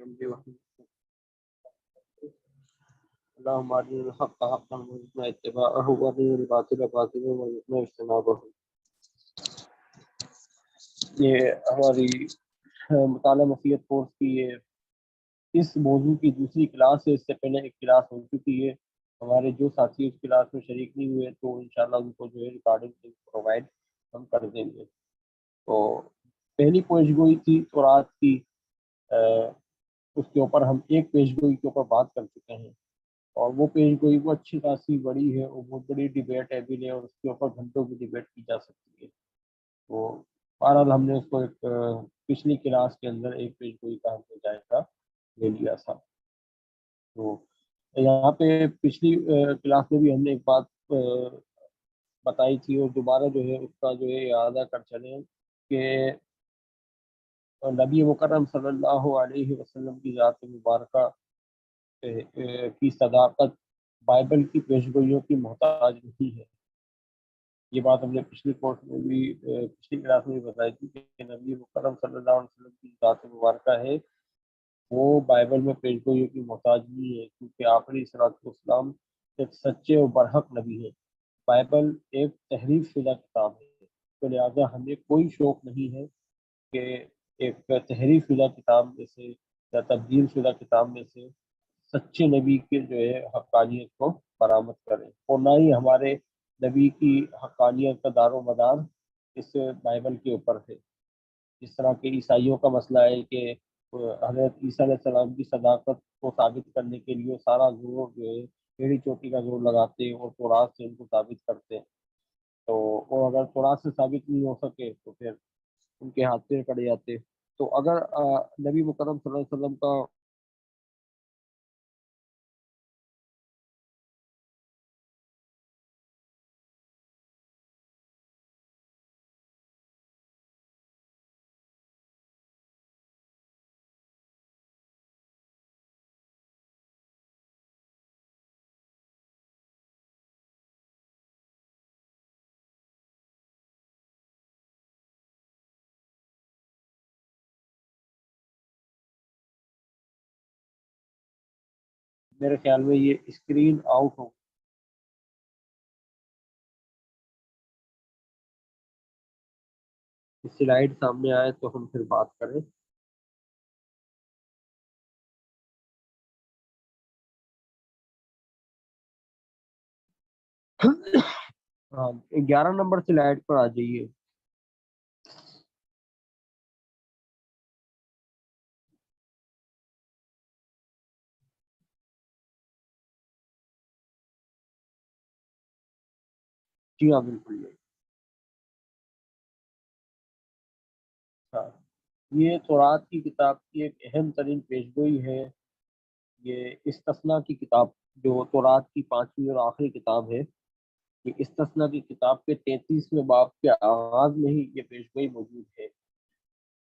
جنبي اللهم أرنا الحق حقا وارزقنا اتباعه وأرنا الباطل باطلا وارزقنا اجتنابه۔ یہ ہماری مطالعہ مسیحت کورس کی اس موضوع کی دوسری کلاس ہے۔ اس سے پہلے ایک کلاس ہو چکی ہے، ہمارے جو ساتھی اس کلاس میں شریک نہیں ہوئے تو انشاءاللہ ان کو جو ہے ریکارڈنگ پرووائڈ ہم کر دیں گے۔ تو پہلی پیش گوئی تھی تورات کی، اس کے اوپر ہم ایک پیش گوئی کے اوپر بات کر چکے ہیں، اور وہ پیش گوئی وہ اچھی خاصی بڑی ہے اور بہت بڑی ڈیبیٹ ہے بھی ہے، اور اس کے اوپر گھنٹوں کی ڈیبیٹ کی جا سکتی ہے۔ تو بہرحال ہم نے اس کو ایک پچھلی کلاس کے اندر ایک پیش گوئی کا ہم نے جائزہ لے لیا تھا۔ تو یہاں پہ پچھلی کلاس میں بھی ہم نے ایک بات بتائی تھی اور دوبارہ جو ہے اس کا جو ہے اعادہ کر چلیں کہ نبی مکرم صلی اللہ علیہ وسلم کی ذات مبارکہ کی صداقت بائبل کی پیشگوئیوں کی محتاج نہیں ہے۔ یہ بات ہم نے پچھلی کورس میں بھی پچھلی کلاس میں بھی بتائی تھی کہ نبی مکرم صلی اللہ علیہ وسلم کی ذات مبارکہ ہے وہ بائبل میں پیشگوئیوں کی محتاج نہیں ہے، کیونکہ آخری صلاۃ والسلام ایک سچے اور برحق نبی ہے۔ بائبل ایک تحریف شدہ کتاب ہے، تو لہٰذا ہمیں کوئی شوق نہیں ہے کہ ایک تحریف شدہ کتاب میں سے یا تبدیل شدہ کتاب میں سے سچے نبی کے جو ہے حقانیت کو برآمد کریں، اور نہ ہی ہمارے نبی کی حقانیت کا دار و مدار اس بائبل کے اوپر ہے۔ جس طرح کہ عیسائیوں کا مسئلہ ہے کہ حضرت عیسیٰ علیہ السلام کی صداقت کو ثابت کرنے کے لیے سارا زور جو ہے ایڑی چوٹی کا زور لگاتے ہیں اور تورات سے ان کو ثابت کرتے ہیں، تو وہ اگر تورات سے ثابت نہیں ہو سکے تو پھر ان کے ہاتھ پیر کٹ جاتے۔ تو اگر نبی مکرم صلی اللہ علیہ وسلم کا میرے خیال میں یہ اسکرین آؤٹ ہو، سلائیڈ سامنے آئے تو ہم پھر بات کریں۔ ہاں 11 نمبر سلائیڈ پر آ جائیے۔ جی ہاں بالکل۔ ہاں یہ تورات کی کتاب کی ایک اہم ترین پیشگوئی ہے۔ یہ استثنا کی کتاب جو تورات کی 5ویں اور آخری کتاب ہے، یہ استثنا کی کتاب کے 33ویں باب کے آغاز میں ہی یہ پیشگوئی موجود ہے۔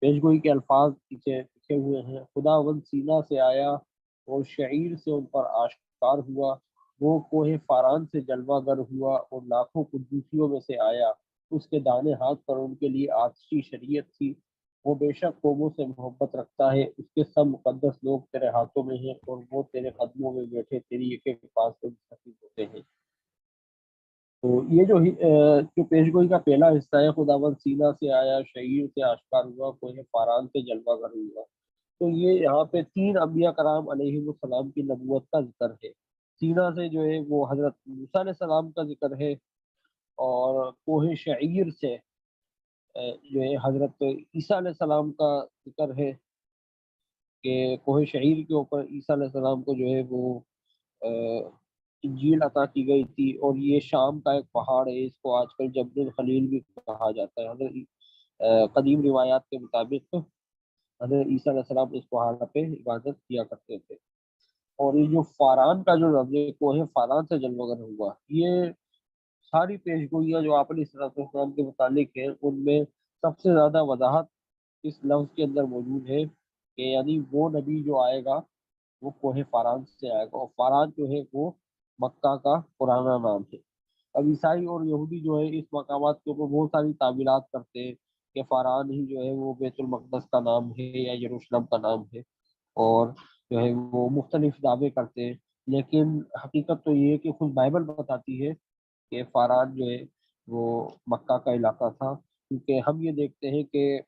پیشگوئی کے الفاظ پیچھے لکھے ہوئے ہیں: خداوند سینا سے آیا اور شعیر سے ان پر آشکار ہوا، وہ کوہ فاران سے جلوہ گر ہوا اور لاکھوں قدوسیوں میں سے آیا، اس کے دانے ہاتھ پر ان کے لیے آتشی شریعت تھی، وہ بے شک قوموں سے محبت رکھتا ہے، اس کے سب مقدس لوگ تیرے ہاتھوں میں ہیں اور وہ تیرے قدموں میں بیٹھے تیری ایک ایک پاس سے مستفید ہوتے ہیں۔ تو یہ جو پیشگوئی کا پہلا حصہ ہے، خداوند سینا سے آیا، شعیر سے آشکار ہوا، کوہ فاران سے جلوہ گر ہوا، تو یہ یہاں پہ 3 انبیاء کرام علیہ السلام کی نبوت کا ذکر ہے۔ سینا سے جو ہے وہ حضرت موسیٰ علیہ السلام کا ذکر ہے، اور کوہ شعیر سے جو ہے حضرت عیسیٰ علیہ السلام کا ذکر ہے کہ کوہ شعیر کے اوپر عیسیٰ علیہ السلام کو جو ہے وہ انجیل عطا کی گئی تھی، اور یہ شام کا ایک پہاڑ ہے، اس کو آج کل جبل الخلیل بھی کہا جاتا ہے۔ حضرت قدیم روایات کے مطابق حضرت عیسیٰ علیہ السلام اس پہاڑ پہ عبادت کیا کرتے تھے۔ اور یہ جو فاران کا جو لفظ ہے، کوہ فاران سے جلوہ گر ہوا، یہ ساری پیشگوئیاں جو آپ علیہ السلام کے متعلق ہیں ان میں سب سے زیادہ وضاحت اس لفظ کے اندر موجود ہے کہ یعنی وہ نبی جو آئے گا وہ کوہ فاران سے آئے گا، اور فاران جو ہے وہ مکہ کا پرانا نام ہے۔ اب عیسائی اور یہودی جو ہے اس مقامات کے اوپر بہت ساری تعبیرات کرتے ہیں کہ فاران ہی جو ہے وہ بیت المقدس کا نام ہے یا یروشلم کا نام ہے، اور جو ہے وہ مختلف دعوے کرتے ہیں، لیکن حقیقت تو یہ ہے کہ خود بائبل بتاتی ہے کہ فاران جو ہے وہ مکہ کا علاقہ تھا، کیونکہ ہم یہ دیکھتے ہیں کہ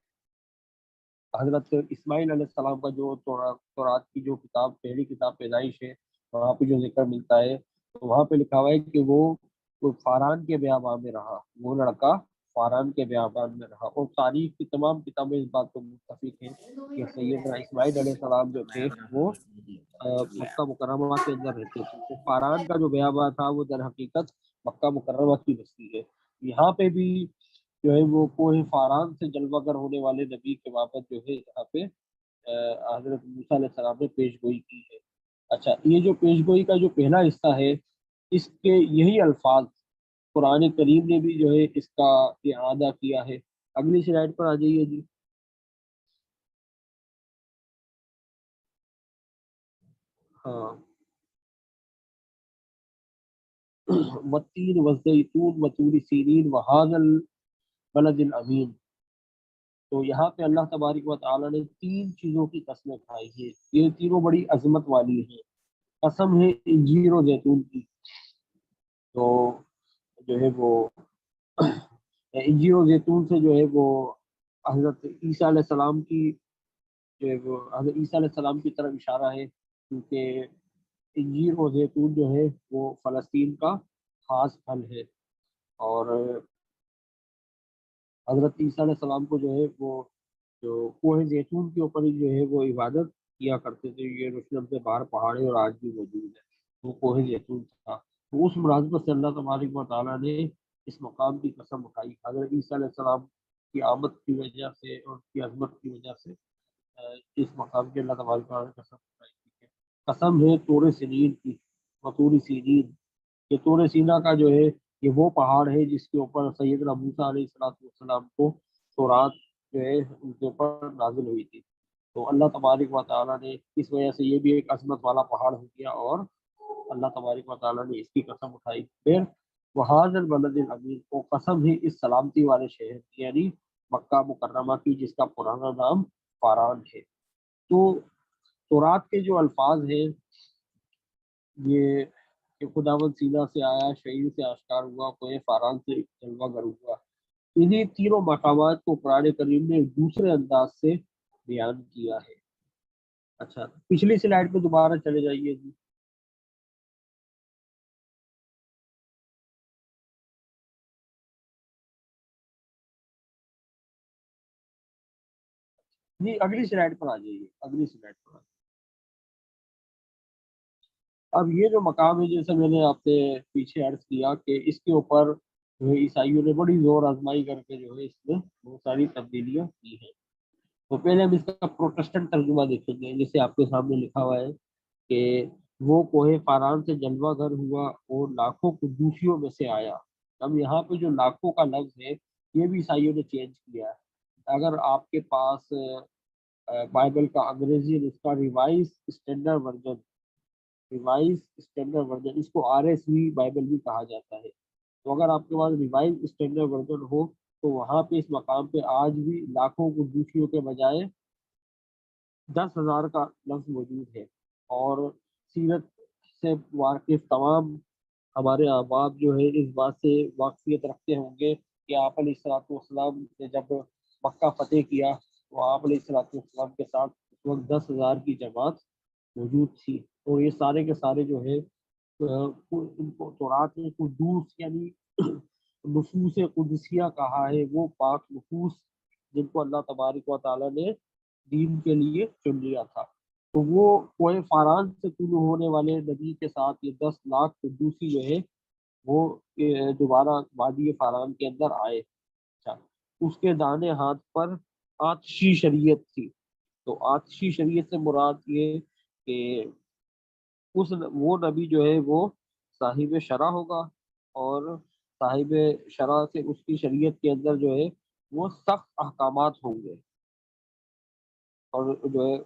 حضرت اسماعیل علیہ السلام کا جو تورات کی جو کتاب، پہلی کتاب پیدائش ہے، وہاں پہ جو ذکر ملتا ہے تو وہاں پہ لکھا ہوا ہے کہ وہ فاران کے بیابان میں رہا، وہ لڑکا فاران کے بیابان میں رہا، اور تاریخ کی تمام کتابیں اس بات پر متفق ہیں کہ سیدنا اسماعیل علیہ السلام جو تھے وہ مکہ مکرمہ کے اندر رہتے تھے، تو فاران کا جو بیابان تھا وہ در حقیقت مکہ مکرمہ کی بستی ہے۔ یہاں پہ بھی جو ہے وہ کوہ فاران سے جلوہ گر ہونے والے نبی کے بابت جو ہے یہاں پہ حضرت موسیٰ علیہ السلام نے پیش گوئی کی ہے۔ اچھا، یہ جو پیش گوئی کا جو پہلا حصہ ہے، اس کے یہی الفاظ قرآن کریم نے بھی جو ہے اس کا اعادہ کیا ہے۔ اگلی سلائڈ پر آ جائیے جی۔ ہاں، والتین والزیتون وطور سینین وہذا البلد الامین، تو یہاں پہ اللہ تبارک و تعالیٰ نے تین چیزوں کی قسمیں کھائی ہیں، یہ تینوں بڑی عظمت والی ہیں۔ قسم ہے انجیر و زیتون کی، تو جو ہے وہ انجیر و زیتون سے جو ہے وہ حضرت عیسیٰ علیہ السلام کی جو ہے وہ حضرت عیسیٰ علیہ السلام کی طرف اشارہ ہے، کیونکہ انجیر و زیتون جو ہے وہ فلسطین کا خاص پھل ہے، اور حضرت عیسیٰ علیہ السلام کو جو ہے وہ جو کوہ زیتون کے اوپر ہی جو ہے وہ عبادت کیا کرتے تھے۔ یہ یروشلم سے باہر پہاڑ ہے اور آج بھی موجود ہے، وہ کوہ زیتون تھا، تو اس مناسبت سے اللہ تبارک و تعالیٰ نے اس مقام کی قسم اٹھائی حضرت عیسیٰ علیہ السلام کی آمد کی وجہ سے اور اس کی عظمت کی وجہ سے، اس مقام کی اللہ تبارک و تعالیٰ نے قسم اٹھائی ہے۔ قسم ہے طور سنین کی، وطور سینین، یہ طور سینا کا جو ہے یہ وہ پہاڑ ہے جس کے اوپر سیدنا موسیٰ علیہ السلام کو تورات جو ہے ان کے اوپر نازل ہوئی تھی، تو اللہ تبارک و تعالیٰ نے اس وجہ سے یہ بھی ایک عظمت والا پہاڑ ہو گیا، اور اللہ تبارک و تعالیٰ نے اس کی قسم اٹھائی۔ پھر وہاذ البلد الامین، کو قسم ہے اس سلامتی والے شہر کی، یعنی مکہ مکرمہ کی، جس کا پرانا نام فاران ہے۔ تو تورات کے جو الفاظ ہیں یہ کہ خداوند سینا سے آیا، شعیر سے آشکار ہوا، کوہ فاران سے جلوہ گر ہوا، انہیں تینوں مقامات کو قرآن کریم نے ایک دوسرے انداز سے بیان کیا ہے۔ اچھا، پچھلی سلائڈ پہ دوبارہ چلے جائیے جی۔ جی اگلی سلائڈ پر آ جائیے، اگلی سلائڈ پر اب یہ جو مقام ہے، جیسے میں نے آپ سے پیچھے عرض کیا کہ اس کے اوپر جو ہے عیسائیوں نے بڑی زور آزمائی کر کے جو ہے اس میں بہت ساری تبدیلیاں کی ہیں۔ تو پہلے ہم اس کا پروٹسٹنٹ ترجمہ دیکھیں گے، جسے آپ کے سامنے لکھا ہوا ہے کہ وہ کوہ فاران سے جلوہ گر ہوا اور لاکھوں قدوسیوں میں سے آیا۔ اب یہاں پہ جو لاکھوں کا لفظ ہے یہ بھی عیسائیوں نے چینج کیا ہے۔ اگر آپ کے پاس بائبل کا انگریزی نسخہ ریوائز اسٹینڈرڈ ورژن، اس کو RSV بائبل بھی کہا جاتا ہے، تو اگر آپ کے پاس ریوائز اسٹینڈرڈ ورژن ہو تو وہاں پہ اس مقام پہ آج بھی لاکھوں قدوسیوں کے بجائے 10,000 کا لفظ موجود ہے، اور سیرت سے واقف تمام ہمارے احباب جو ہے اس بات سے واقفیت رکھتے ہوں گے کہ آپ علیہ الصلوۃ والسلام نے جب مکہ فتح کیا تو آپ علیہ الصلوۃ والسلام کے ساتھ اس وقت 10,000 کی جماعت موجود تھی، اور یہ سارے کے سارے جو ہے ان کو تورات میں قدوس یعنی نفوس قدسیہ کہا ہے، وہ پاک نفوس جن کو اللہ تبارک و تعالیٰ نے دین کے لیے چن لیا تھا، تو وہ کوہ فاران سے طلوع ہونے والے نبی کے ساتھ یہ 10 لاکھ قدوسی جو ہے وہ دوبارہ وادی فاران کے اندر آئے۔ اچھا، اس کے دانے ہاتھ پر آتشی شریعت تھی، تو آتشی شریعت سے مراد یہ کہ وہ نبی جو ہے وہ صاحب شرع ہوگا، اور صاحب شرع سے اس کی شریعت کے اندر جو ہے وہ سخت احکامات ہوں گے، اور جو ہے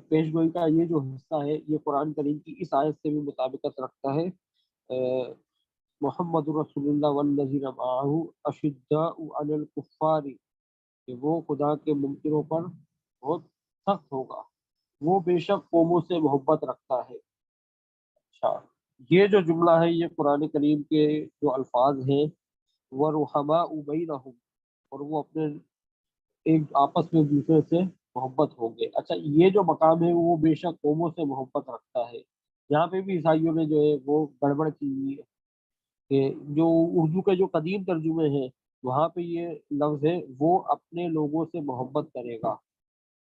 پیش گوئی کا یہ جو حصہ ہے یہ قرآن کریم کی اس آیت سے بھی مطابقت رکھتا ہے، محمد رسول اللہ والذین معہ اشداء علی الکفار، کہ وہ خدا کے منکروں پر بہت سخت ہوگا، وہ بے شک قوموں سے محبت رکھتا ہے۔ اچھا، یہ جو جملہ ہے یہ قرآن کریم کے جو الفاظ ہیں، وَرُحَمَاءُ بَيْنَهُمْ، اور وہ اپنے ایک آپس میں ایک دوسرے سے محبت ہوں گے۔ اچھا، یہ جو مقام ہے وہ بے شک قوموں سے محبت رکھتا ہے، یہاں پہ بھی عیسائیوں نے جو ہے وہ گڑبڑ کی ہوئی ہے کہ جو اردو کے جو قدیم ترجمے ہیں وہاں پہ یہ لفظ ہے وہ اپنے لوگوں سے محبت کرے گا،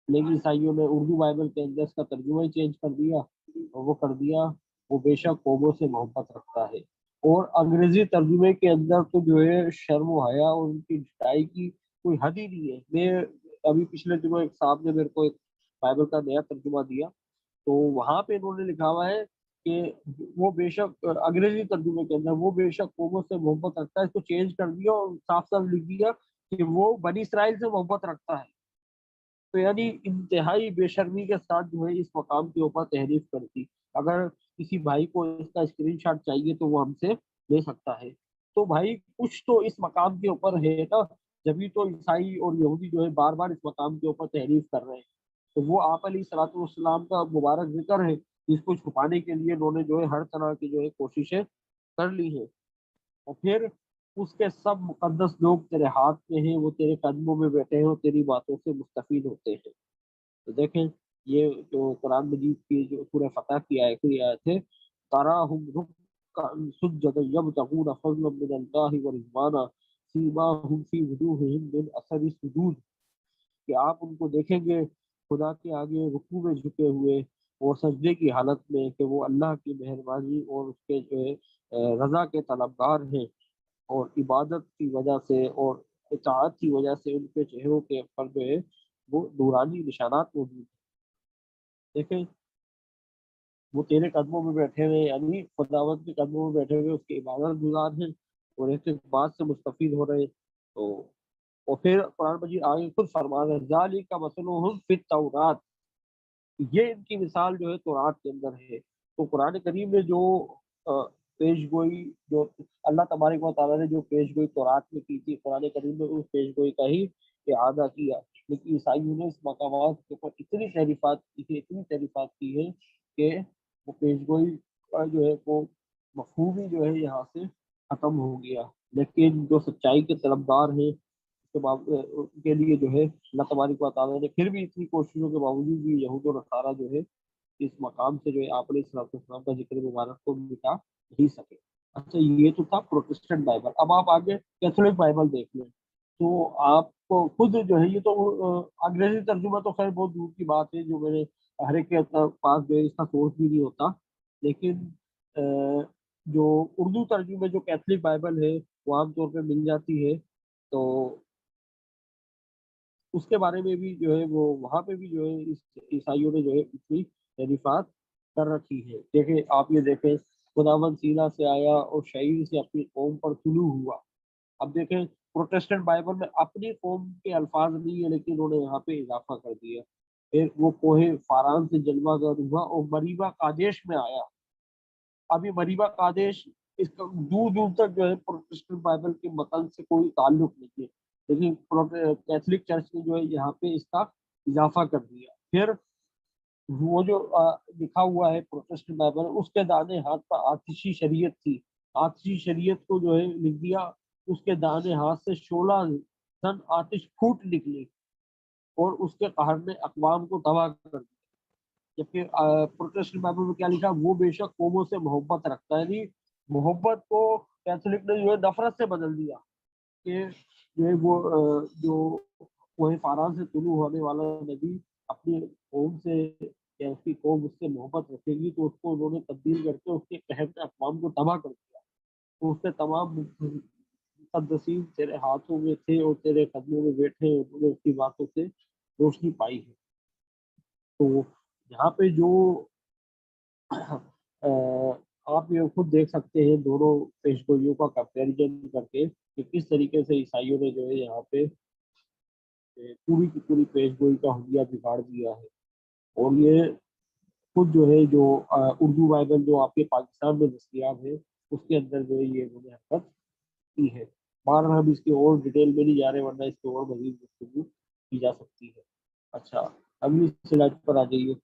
لیکن عیسائیوں نے اردو بائبل کے اندر اس کا ترجمہ ہی چینج کر دیا، اور وہ کر دیا وہ بے شک قوموں سے محبت رکھتا ہے۔ اور انگریزی ترجمے کے اندر تو جو ہے شرم و حیا اور ان کی ڈھٹائی کی کوئی حد ہی نہیں ہے۔ میں ابھی پچھلے دنوں ایک صاحب نے میرے کو ایک بائبل کا نیا ترجمہ دیا، تو وہاں پہ انہوں نے لکھا ہوا ہے کہ وہ بے شک انگریزی ترجمے کے اندر وہ بے شک قوموں سے محبت رکھتا ہے، اس کو چینج کر دیا اور صاف صاف لکھ دیا کہ وہ بنی اسرائیل سے محبت رکھتا ہے۔ تو یعنی انتہائی بے شرمی کے ساتھ جو ہے اس مقام کے اوپر تحریف کرتی۔ اگر کسی بھائی کو اس کا اسکرین شاٹ چاہیے تو وہ ہم سے لے سکتا ہے۔ تو بھائی کچھ تو اس مقام کے اوپر ہے نا، جبھی تو عیسائی اور یہودی جو ہے بار بار اس مقام کے اوپر تحریف کر رہے ہیں۔ تو وہ آپ علیہ الصلوۃ والسلام کا مبارک ذکر ہے، جس کو چھپانے کے لیے انہوں نے جو ہے ہر طرح کی جو ہے کوششیں کر لی ہیں، اور پھر اس کے سب مقدس لوگ تیرے ہاتھ میں ہیں، وہ تیرے قدموں میں بیٹھے ہیں اور تیری باتوں سے مستفید ہوتے ہیں۔ تو دیکھیں یہ جو قرآن مجید کی جو سورہ فتح کی آخری آیت ہے، تراہم رکعا سجدا یبتغون فضلا من اللہ ورضوانا سیماہم فی وجوہہم من اثر السجود، کہ آپ ان کو دیکھیں گے خدا کے آگے رکوع میں جھکے ہوئے اور سجدے کی حالت میں، کہ وہ اللہ کی مہربانی اور اس کے جو ہے رضا کے طلبگار ہیں، اور عبادت کی وجہ سے اور اطاعت کی وجہ سے ان کے چہروں کے پر جو ہے وہ نورانی نشانات موجود ہیں۔ دیکھیں وہ تیرے قدموں میں بیٹھے ہوئے، یعنی خداوند کے قدموں میں بیٹھے ہوئے اس کے عبادت گزار ہیں اور ایک ایک بات سے مستفید ہو رہے ہیں۔ تو اور پھر قرآن مجید آگے خود فرما رہا ہے ذالک مثلہم فی التوراۃ، یہ ان کی مثال جو ہے تورات کے اندر ہے۔ تو قرآن کریم نے جو پیش گوئی جو اللہ تبارک و تعالیٰ نے جو پیش گوئی تورات میں کی تھی، قرآن کریم نے اس پیش گوئی کا ہی اعادہ کیا، لیکن عیسائیوں نے اس مقامات کے اوپر اتنی تعریفات کی تھی، اتنی تعریفات کی ہے کہ وہ پیش گوئی کا جو ہے وہ مفہوم ہی جو ہے یہاں سے ختم ہو گیا۔ لیکن جو سچائی کے طلبگار ہیں ان کے لیے جو ہے اللہ تبارک و تعالیٰ نے پھر بھی اتنی کوششوں کے باوجود بھی یہود و نصارہ جو ہے اس مقام سے جو ہے آپ علیہ الصلوۃ والسلام کا ذکر مبارک کو مٹا نہیں سکے۔ اچھا، یہ تو تھا پروٹسٹنٹ بائبل۔ اب آپ آگے کیتھولک بائبل دیکھ لیں تو آپ کو خود جو ہے یہ تو انگریزی ترجمہ تو خیر بہت دور کی بات ہے، جو میرے ہر ایک کے پاس جو ہے اس کا سورس بھی نہیں ہوتا، لیکن جو اردو ترجمے جو کیتھولک بائبل ہے وہ عام طور پہ مل جاتی ہے، تو اس کے بارے میں بھی جو ہے وہ وہاں پہ بھی جو ہے اس عیسائیوں نے جو ہے اتنی تعریفات کر رکھی ہے۔ دیکھیں آپ یہ دیکھیں خداوند سینا سے آیا اور شعیر سے اپنی قوم پر طلوع ہوا۔ اب دیکھیں پروٹسٹنٹ بائبل میں اپنی قوم کے الفاظ نہیں ہے، لیکن انہوں نے یہاں پہ اضافہ کر دیا۔ پھر وہ کوہ فاران سے جلوہ گر ہوا اور مریبہ قادش میں آیا۔ اب یہ مریبہ قادش اس کا دور دور تک جو ہے پروٹسٹنٹ بائبل کے متن سے کوئی تعلق نہیں ہے، لیکن کیتھولک چرچ نے جو ہے یہاں پہ اس کا اضافہ کر دیا۔ پھر وہ جو لکھا ہوا ہے پروٹسٹنٹ بائبل، اس کے دانے ہاتھ پر آتشی شریعت تھی، آتشی شریعت کو جو ہے لکھ دیا، اس کے دانے ہاتھ سے شعلہ زن آتش پھوٹ نکلی اور اس کے قہر نے اقوام کو تباہ کر دیا۔ جبکہ پروٹسٹنٹ بائبل میں کیا لکھا، وہ بے شک قوموں سے محبت رکھتا ہے، یعنی محبت کو کیتھولک نے جو ہے نفرت سے بدل دیا، کہ جو ہے وہ جو کوہ فاران سے طلوع ہونے والا نبی اپنی قوم سے یا اس کی قوم اس سے محبت رکھے گی، تو اس کو انہوں نے تبدیل کر کے اس کے قہر نے اقوام کو تباہ کر دیا۔ تو اس کے تمام مقدسین تیرے ہاتھوں میں تھے اور تیرے قدموں میں بیٹھے، انہوں نے اس کی باتوں سے روشنی پائی ہے۔ تو یہاں پہ جو آپ یہ خود دیکھ سکتے ہیں دونوں پیش گوئیوں کا کمپیریزن کر کے کہ کس طریقے سے عیسائیوں نے جو ہے یہاں پہ پوری کی پوری پیش گوئی کا حلیہ بگاڑ دیا ہے۔ اور یہ خود جو ہے جو اردو بائبل جو آپ کے پاکستان میں دستیاب ہے اس کے اندر جو ہے یہ انہوں نے حرکت کی ہے۔ بہرحال ہم اس کی اور ڈیٹیل میں نہیں جا رہے، ورنہ اس کی اور مزید گفتگو کی جا سکتی ہے۔ اچھا، اگلی سلائڈ پر آ جائیے۔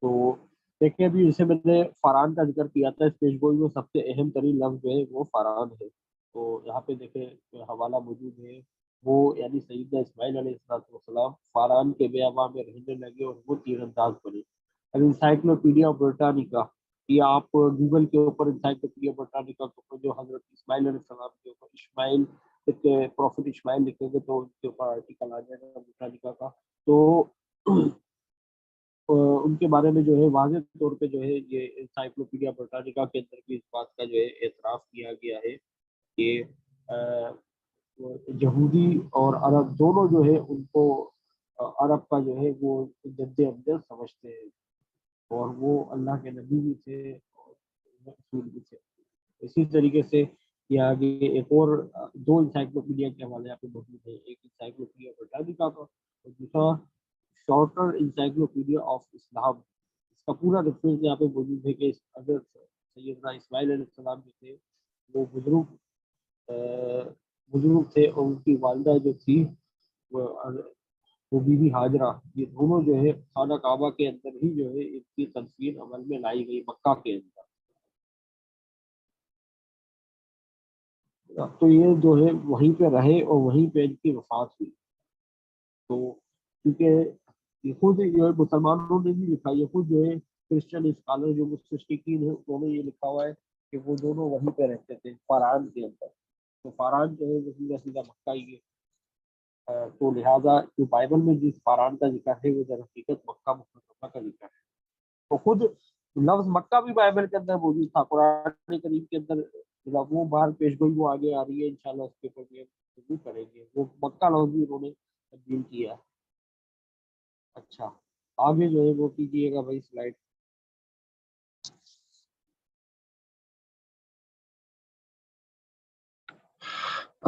تو دیکھیں ابھی جیسے میں نے فاران کا ذکر کیا تھا، اس پیش گوئی میں سب سے اہم ترین لفظ جو ہے وہ فاران ہے. تو یہاں پہ دیکھیں حوالہ موجود ہے، وہ یعنی سیدنا اسماعیل علیہ السلام فاران کے بیاباں میں رہنے لگے اور وہ تیر انداز بنے. اب انسائکلوپیڈیا برٹانیکا، یہ آپ گوگل کے اوپر انسائکلوپیڈیا برٹانیکا کے اوپر جو حضرت اسماعیل علیہ السلام کے اوپر اسماعیل پروفٹ اسماعیل لکھیں گے تو ان کے اوپر آرٹیکل آ جائے گا برٹانیکا کا. تو ان کے بارے میں جو ہے واضح طور پہ جو ہے یہ انسائکلوپیڈیا برٹانیکا کے اندر بھی اس بات کا جو ہے اعتراف کیا گیا ہے کہ یہودی اور عرب دونوں جو ہے ان کو عرب کا جو ہے وہ جد امجد سمجھتے ہیں، اور وہ اللہ کے نبی بھی تھے اور رسول بھی تھے. اسی طریقے سے یہ آگے ایک اور دو انسائکلوپیڈیا کے حوالے آپ کو موجود ہے، ایک انسائکلوپیڈیا برٹانیکا کا اور دوسرا شارٹر انسائکلوپیڈیا آف اسلام. اس کا پورا ریفرنس یہاں پہ موجود ہے کہ اگر سیدنا اسماعیل علیہ السلام جو تھے وہ بزرگ تھے، اور ان کی والدہ جو تھی وہ بی بی ہاجرہ، یہ دونوں جو ہے خانہ کعبہ کے اندر ہی جو ہے ان کی تدفین عمل میں لائی گئی مکہ کے اندر. تو یہ جو ہے وہیں پہ رہے اور وہیں پہ ان کی وفات ہوئی. تو کیونکہ یہ خود جو ہے مسلمانوں نے بھی لکھا، یہ خود جو ہے کرسچن اسکالر جو مستشرقین ہیں انہوں نے یہ لکھا ہوا ہے کہ وہ دونوں وہیں پہ رہتے تھے فاران کے اندر. تو فاران جو ہے وہ سیدھا سیدھا مکہ ہی ہے. تو لہٰذا جو بائبل میں جس فاران کا ذکر ہے وہ در حقیقت مکہ مکرمہ کا ذکر ہے. تو خود لفظ مکہ بھی بائبل کے اندر موجود تھا، قرآن کریم کے اندر. وہ باہر پیش گوئی وہ آگے آ رہی ہے انشاءاللہ، اس کے اوپر بھی ضرور کریں گے. وہ مکہ لفظ بھی انہوں نے تبدیل کیا. اچھا آگے جو ہے وہ کیجیے گا بھائی سلائڈ.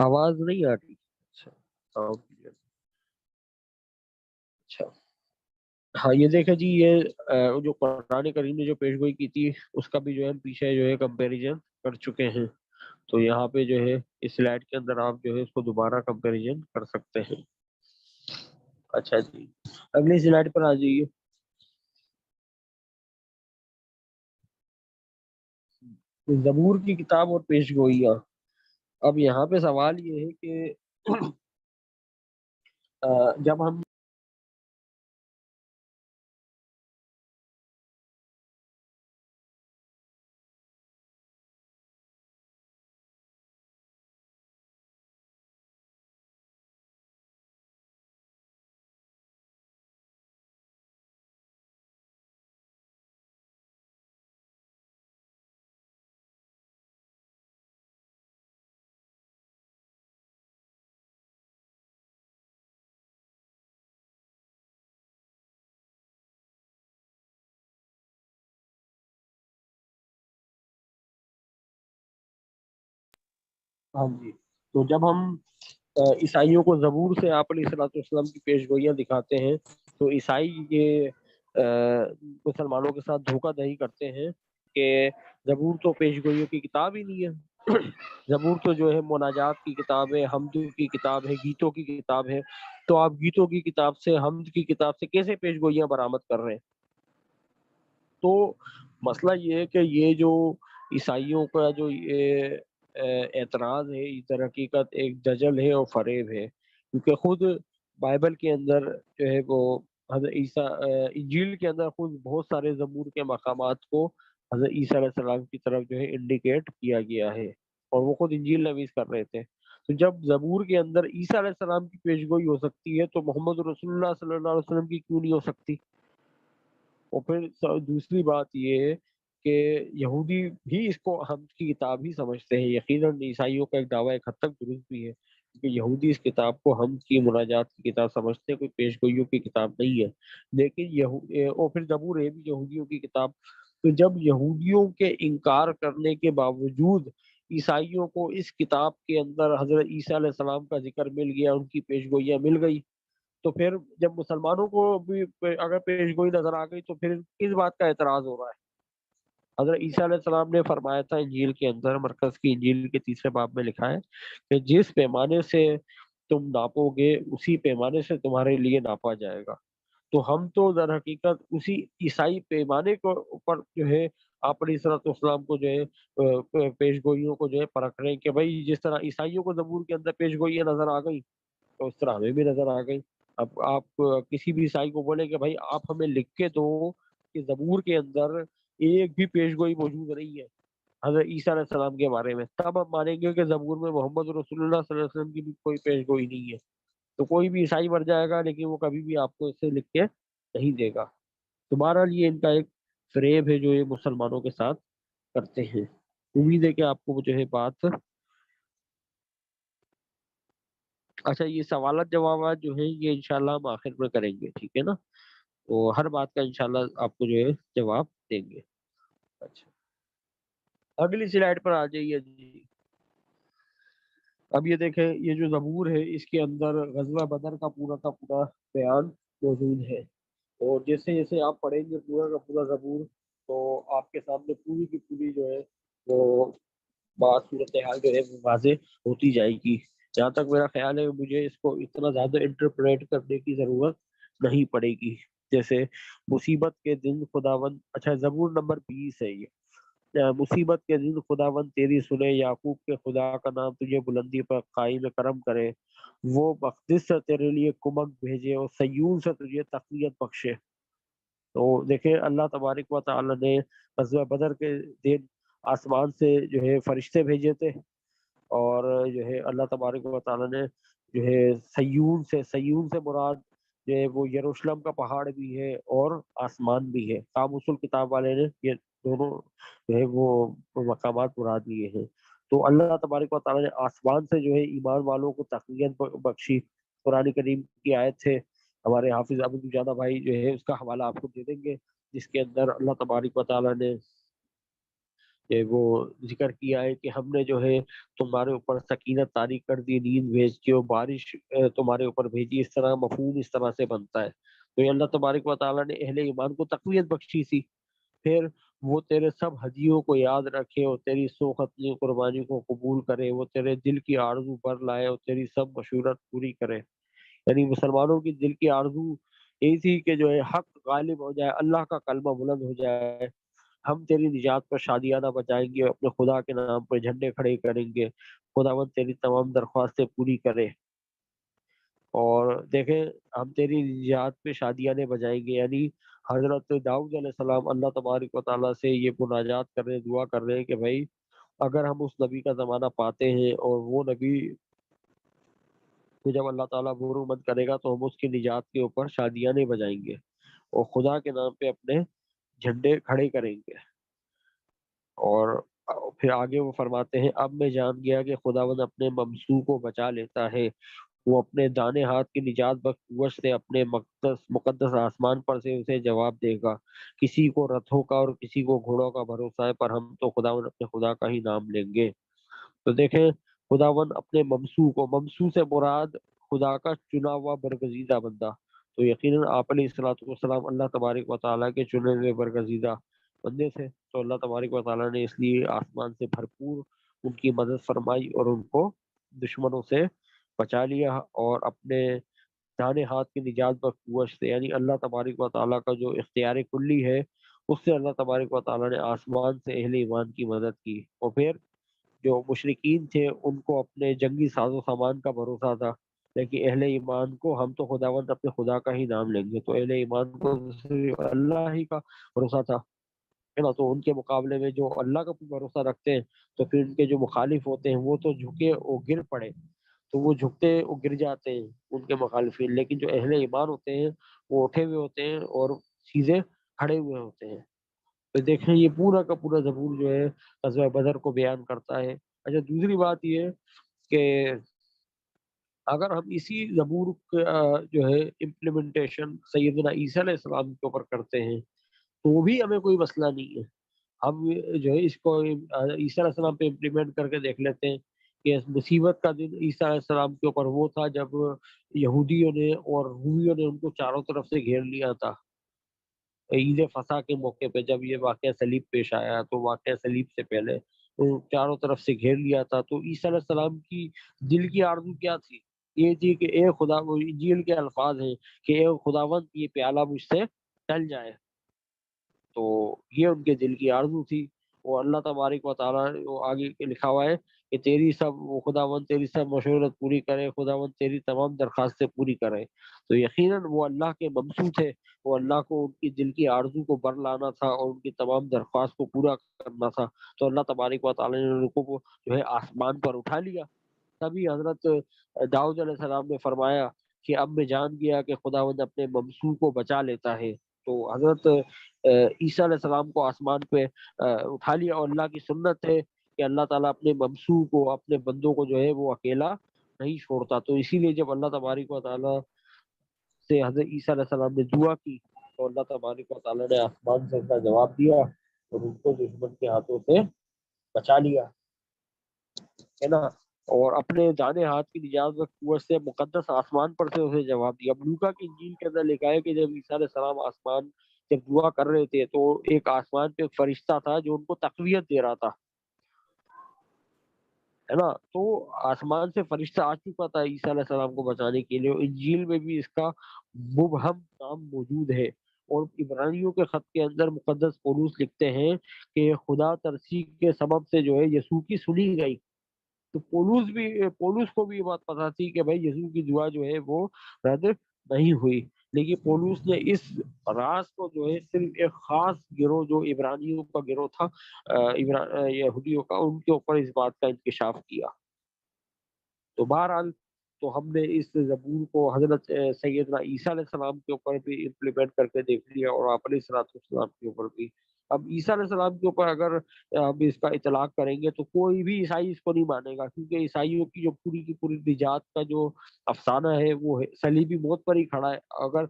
آواز نہیں آ رہی؟ اچھا اچھا ہاں یہ دیکھیں جی، یہ جو قرآن کریم نے جو پیش گوئی کی تھی اس کا بھی جو ہے ہم پیچھے جو ہے کمپیریزن کر چکے ہیں. تو یہاں پہ جو ہے اس سلائڈ کے اندر آپ جو ہے اس کو دوبارہ کمپیریزن کر سکتے ہیں. اچھا جی اگلی سلائڈ پر آ جائیے. زبور کی کتاب اور پیش گوئیاں. اب یہاں پہ سوال یہ ہے کہ جب ہم ہاں جی، تو جب ہم عیسائیوں کو زبور سے آپ علیہ الصلوۃ والسلام کی پیش گوئیاں دکھاتے ہیں تو عیسائی یہ مسلمانوں کے ساتھ دھوکہ دہی کرتے ہیں کہ زبور تو پیش گوئیوں کی کتاب ہی نہیں ہے. زبور تو جو ہے مناجات کی کتاب ہے، حمد کی کتاب ہے، گیتوں کی کتاب ہے. تو آپ گیتوں کی کتاب سے، حمد کی کتاب سے کیسے پیش گوئیاں برآمد کر رہے ہیں؟ تو مسئلہ یہ ہے کہ یہ جو عیسائیوں کا جو یہ اعتراض ہے یہ در حقیقت ایک دجل ہے اور فریب ہے. کیونکہ خود بائبل کے اندر جو ہے وہ حضرت عیسیٰ انجیل کے اندر خود بہت سارے زبور کے مقامات کو حضرت عیسیٰ علیہ السلام کی طرف جو ہے انڈیکیٹ کیا گیا ہے، اور وہ خود انجیل نویس کر رہے تھے. تو جب زبور کے اندر عیسیٰ علیہ السلام کی پیش گوئی ہو سکتی ہے تو محمد رسول اللہ صلی اللہ علیہ وسلم کی کیوں نہیں ہو سکتی؟ اور پھر دوسری بات یہ ہے کہ یہودی بھی اس کو حمد کی کتاب ہی سمجھتے ہیں. یقیناً عیسائیوں کا ایک دعویٰ ایک حد تک درست بھی ہے کہ یہودی اس کتاب کو حمد کی مناجات کی کتاب سمجھتے ہیں، کوئی پیش گوئیوں کی کتاب نہیں ہے. لیکن اور پھر زبور ہے بھی یہودیوں کی کتاب. تو جب یہودیوں کے انکار کرنے کے باوجود عیسائیوں کو اس کتاب کے اندر حضرت عیسیٰ علیہ السلام کا ذکر مل گیا، ان کی پیش گوئیاں مل گئی، تو پھر جب مسلمانوں کو بھی اگر پیش گوئی نظر آ گئی تو پھر کس بات کا اعتراض ہو رہا ہے؟ حضرت عیسیٰ علیہ السلام نے فرمایا تھا انجیل کے اندر، مرکز کی انجیل کے 3 باب میں لکھا ہے کہ جس پیمانے سے تم ناپو گے اسی پیمانے سے تمہارے لیے ناپا جائے گا. تو ہم تو در حقیقت اسی عیسائی پیمانے کو اوپر جو ہے آپ علیہ الصلوۃ والسلام کو جو ہے پیش گوئیوں کو جو ہے پرکھ رہے ہیں کہ بھائی جس طرح عیسائیوں کو زبور کے اندر پیش گوئیاں نظر آ گئی تو اس طرح ہمیں بھی نظر آ گئی۔ اب آپ کسی بھی عیسائی کو بولیں کہ بھائی آپ ہمیں لکھ کے دو کہ زبور کے اندر ایک بھی پیش گوئی موجود نہیں ہے حضرت عیسیٰ علیہ السلام کے بارے میں، تب ہم مانیں گے کہ زبور میں محمد رسول اللہ صلی اللہ علیہ وسلم کی بھی کوئی پیش گوئی نہیں ہے۔ تو کوئی بھی عیسائی مر جائے گا لیکن وہ کبھی بھی آپ کو اسے لکھ کے نہیں دے گا۔ تو بہرحال یہ ان کا ایک فریب ہے جو یہ مسلمانوں کے ساتھ کرتے ہیں۔ امید ہے کہ آپ کو جو ہے بات، اچھا یہ سوالات جوابات جو ہیں یہ انشاءاللہ ہم آخر میں کریں گے، ٹھیک ہے نا؟ تو ہر بات کا انشاءاللہ آپ کو جو ہے جواب دیں گے۔ اچھا اگلی سلائیڈ پر آ جائیے جی۔ اب یہ دیکھیں یہ جو زبور ہے اس کے اندر غزوہ بدر کا پورا بیان موجود ہے، اور جیسے جیسے آپ پڑھیں گے پورا کا پورا زبور تو آپ کے سامنے پوری کی پوری جو ہے وہ بات صورتحال جو ہے وہ واضح ہوتی جائے گی۔ جہاں تک میرا خیال ہے مجھے اس کو اتنا زیادہ انٹرپریٹ کرنے کی ضرورت نہیں پڑے گی۔ جیسے مصیبت کے دن خداوند، اچھا زبور نمبر 20 ہے یہ، مصیبت کے دن خداوند تیری سنے، یعقوب کے خدا کا نام تجھے بلندی پر قائم کرم کرے، وہ مقدس سے تیرے لیے کمک بھیجے اور سیون سے تجھے تقویت بخشے۔ تو دیکھیں اللہ تبارک و تعالی نے غزوہ بدر کے دن آسمان سے جو ہے فرشتے بھیجے تھے، اور جو ہے اللہ تبارک و تعالی نے جو ہے سیون سے مراد جو ہے وہ یروشلم کا پہاڑ بھی ہے اور آسمان بھی ہے۔ قاموس الکتاب والے نے یہ دونوں جو ہے وہ مقامات مراد لیے ہیں۔ تو اللہ تبارک و تعالی نے آسمان سے جو ہے ایمان والوں کو تقویت بخشی۔ قرآن کریم کی آیت ہے، ہمارے حافظ ابو جانا بھائی جو ہے اس کا حوالہ آپ کو دے دیں گے، جس کے اندر اللہ تبارک و تعالی نے کہ وہ ذکر کیا ہے کہ ہم نے جو ہے تمہارے اوپر سکینت طاری کر دی، نیند بھیج کے، اور بارش تمہارے اوپر بھیجی۔ اس طرح مفہوم اس طرح سے بنتا ہے۔ تو یہ اللہ تبارک و تعالیٰ نے اہل ایمان کو تقویت بخشی سی، پھر وہ تیرے سب ہدیوں کو یاد رکھے اور تیری سو ختنی قربانی کو قبول کرے، وہ تیرے دل کی آرزو پر لائے اور تیری سب مشورت پوری کرے۔ یعنی مسلمانوں کی دل کی آرزو یہی تھی کہ جو ہے حق غالب ہو جائے، اللہ کا کلمہ بلند ہو جائے، ہم تیری نجات پر شادیانہ بچائیں گے، اپنے خدا کے نام پر جھنڈے کھڑے کریں گے، خداوند تیری تمام درخواستیں پوری کرے۔ اور دیکھیں ہم تیری نجات پہ شادیانے بجائیں گے، یعنی حضرت داؤد علیہ السلام اللہ تبارک و تعالیٰ سے یہ مناجات کر رہے ہیں، دعا کر رہے ہیں کہ بھائی اگر ہم اس نبی کا زمانہ پاتے ہیں اور وہ نبی کو جب اللہ تعالیٰ مند کرے گا تو ہم اس کی نجات کے اوپر شادیانے بجائیں گے اور خدا کے نام پہ اپنے جھنڈے کھڑے کریں گے۔ اور پھر آگے وہ فرماتے ہیں اب میں جان گیا کہ خداوند اپنے ممسو کو بچا لیتا ہے، وہ اپنے دانے ہاتھ کی نجات بخش قوت سے اپنے مقدس آسمان پر سے اسے جواب دے گا۔ کسی کو رتھوں کا اور کسی کو گھوڑوں کا بھروسہ ہے، پر ہم تو خداوند اپنے خدا کا ہی نام لیں گے۔ تو دیکھیں خداوند اپنے ممسو سے مراد خدا کا چنا ہوا برگزیدہ بندہ، تو یقیناً آپ علیہ الصلوۃ والسلام اللہ تبارک و تعالیٰ کے چنے ہوئے برگزیدہ بندے تھے۔ تو اللہ تبارک و تعالیٰ نے اس لیے آسمان سے بھرپور ان کی مدد فرمائی اور ان کو دشمنوں سے بچا لیا، اور اپنے دانے ہاتھ کی نجات بخش سے، یعنی اللہ تبارک و تعالیٰ کا جو اختیار کلی ہے اس سے اللہ تبارک و تعالیٰ نے آسمان سے اہل ایمان کی مدد کی۔ اور پھر جو مشرکین تھے ان کو اپنے جنگی ساز و سامان کا بھروسہ تھا، لیکن اہل ایمان کو ہم تو خداوند اپنے خدا کا ہی نام لیں گے، تو اہل ایمان کو صرف اللہ ہی کا بھروسہ تھا، ہے نا؟ تو ان کے مقابلے میں جو اللہ کا بھروسہ رکھتے ہیں تو پھر ان کے جو مخالف ہوتے ہیں وہ تو جھکے اور گر پڑے، تو وہ جھکتے اور گر جاتے ہیں ان کے مخالفین، لیکن جو اہل ایمان ہوتے ہیں وہ اٹھے ہوئے ہوتے ہیں اور سیدھے کھڑے ہوئے ہوتے ہیں۔ تو دیکھیں یہ پورا کا پورا زبور جو ہے غزوہ بدر کو بیان کرتا ہے۔ اچھا دوسری بات یہ ہے کہ اگر ہم اسی زبور کا جو ہے امپلیمنٹیشن سیدنا عیسیٰ علیہ السلام کے اوپر کرتے ہیں تو بھی ہمیں کوئی مسئلہ نہیں ہے۔ ہم جو ہے اس کو عیسیٰ علیہ السلام پہ امپلیمنٹ کر کے دیکھ لیتے ہیں کہ اس مصیبت کا دن عیسیٰ علیہ السلام کے اوپر وہ تھا جب یہودیوں نے اور رومیوں نے ان کو چاروں طرف سے گھیر لیا تھا۔ عید فصح کے موقع پہ جب یہ واقعہ صلیب پیش آیا تو واقعہ صلیب سے پہلے چاروں طرف سے گھیر لیا تھا، تو عیسیٰ علیہ السلام کی دل کی آرزو کیا تھی یہ تھی کہ اے خدا، وہ انجیل کے الفاظ ہیں کہ اے خداوند یہ پیالہ مجھ سے ٹل جائے. تو یہ ان کے دل کی آرزو تھی. اور اللہ تبارک و تعالیٰ وہ آگے کے لکھا ہوا ہے کہ تیری سب، وہ خداوند تیری سب مشورت پوری کرے، خداوند تیری تمام درخواستیں پوری کرے. تو یقیناً وہ اللہ کے ممسو تھے. وہ اللہ کو ان کی دل کی آرزو کو بر لانا تھا اور ان کی تمام درخواست کو پورا کرنا تھا. تو اللہ تبارک و تعالیٰ نے ان کو جو ہے آسمان پر اٹھا لیا. تبھی حضرت داؤد علیہ السلام نے فرمایا کہ اب میں جان گیا کہ خداوند اپنے ممسو کو بچا لیتا ہے. تو حضرت عیسیٰ علیہ السلام کو آسمان پہ اٹھا لیا. اور اللہ کی سنت ہے کہ اللہ تعالیٰ اپنے ممسو کو، اپنے بندوں کو جو ہے وہ اکیلا نہیں چھوڑتا. تو اسی لیے جب اللہ تبارک و تعالیٰ سے حضرت عیسیٰ علیہ السلام نے دعا کی تو اللہ تبارک و تعالیٰ نے آسمان سے اس کا جواب دیا اور ان کو دشمن کے ہاتھوں سے بچا لیا، ہے نا. اور اپنے دانے ہاتھ کی نجات و قوت سے مقدس آسمان پر سے اسے جواب دیا. اب لوکا کی انجیل کے اندر لکھا ہے کہ جب عیسیٰ علیہ السلام آسمان جب دعا کر رہے تھے تو ایک آسمان پہ ایک فرشتہ تھا جو ان کو تقویت دے رہا تھا، ہے نا. تو آسمان سے فرشتہ آ چکا تھا عیسیٰ علیہ السلام کو بچانے کے لیے. انجیل میں بھی اس کا مبہم نام موجود ہے. اور عبرانیوں کے خط کے اندر مقدس پولس لکھتے ہیں کہ خدا ترسی کے سبب سے جو ہے یسوع کی سنی گئی. تو پولس کو بھی یہ بات پتا تھی کہ بھائی یسوع کی دعا جو ہے وہ رد نہیں ہوئی. لیکن پولس نے اس راز کو جو ہے صرف ایک خاص گروہ جو عبرانیوں کا گروہ تھا، یہودیوں کا، ان کے اوپر اس بات کا انکشاف کیا. تو بہرحال تو ہم نے اس زبور کو حضرت سیدنا عیسیٰ علیہ السلام کے اوپر بھی امپلیمنٹ کر کے دیکھ لیا اور آپ علیہ السلام کے اوپر بھی. اب عیسیٰ علیہ السلام کے اوپر اگر ہم اس کا اطلاق کریں گے تو کوئی بھی عیسائی اس کو نہیں مانے گا، کیونکہ عیسائیوں کی جو پوری کی پوری نجات کا جو افسانہ ہے وہ صلیبی موت پر ہی کھڑا ہے. اگر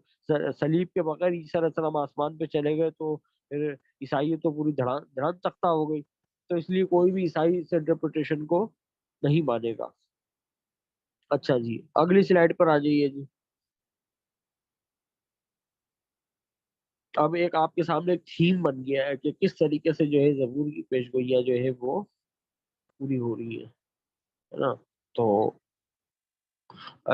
صلیب کے بغیر عیسیٰ علیہ السلام آسمان پہ چلے گئے تو پھر عیسائیت تو پوری دھڑام تختہ ہو گئی. تو اس لیے کوئی بھی عیسائی اس انٹرپریٹیشن کو نہیں مانے گا. اچھا جی، اگلی سلائیڈ پر آ جائیے جی. اب ایک آپ کے سامنے ایک تھیم بن گیا ہے کہ کس طریقے سے جو ہے زبور کی پیش گوئیاں جو ہے وہ پوری ہو رہی ہے نا. تو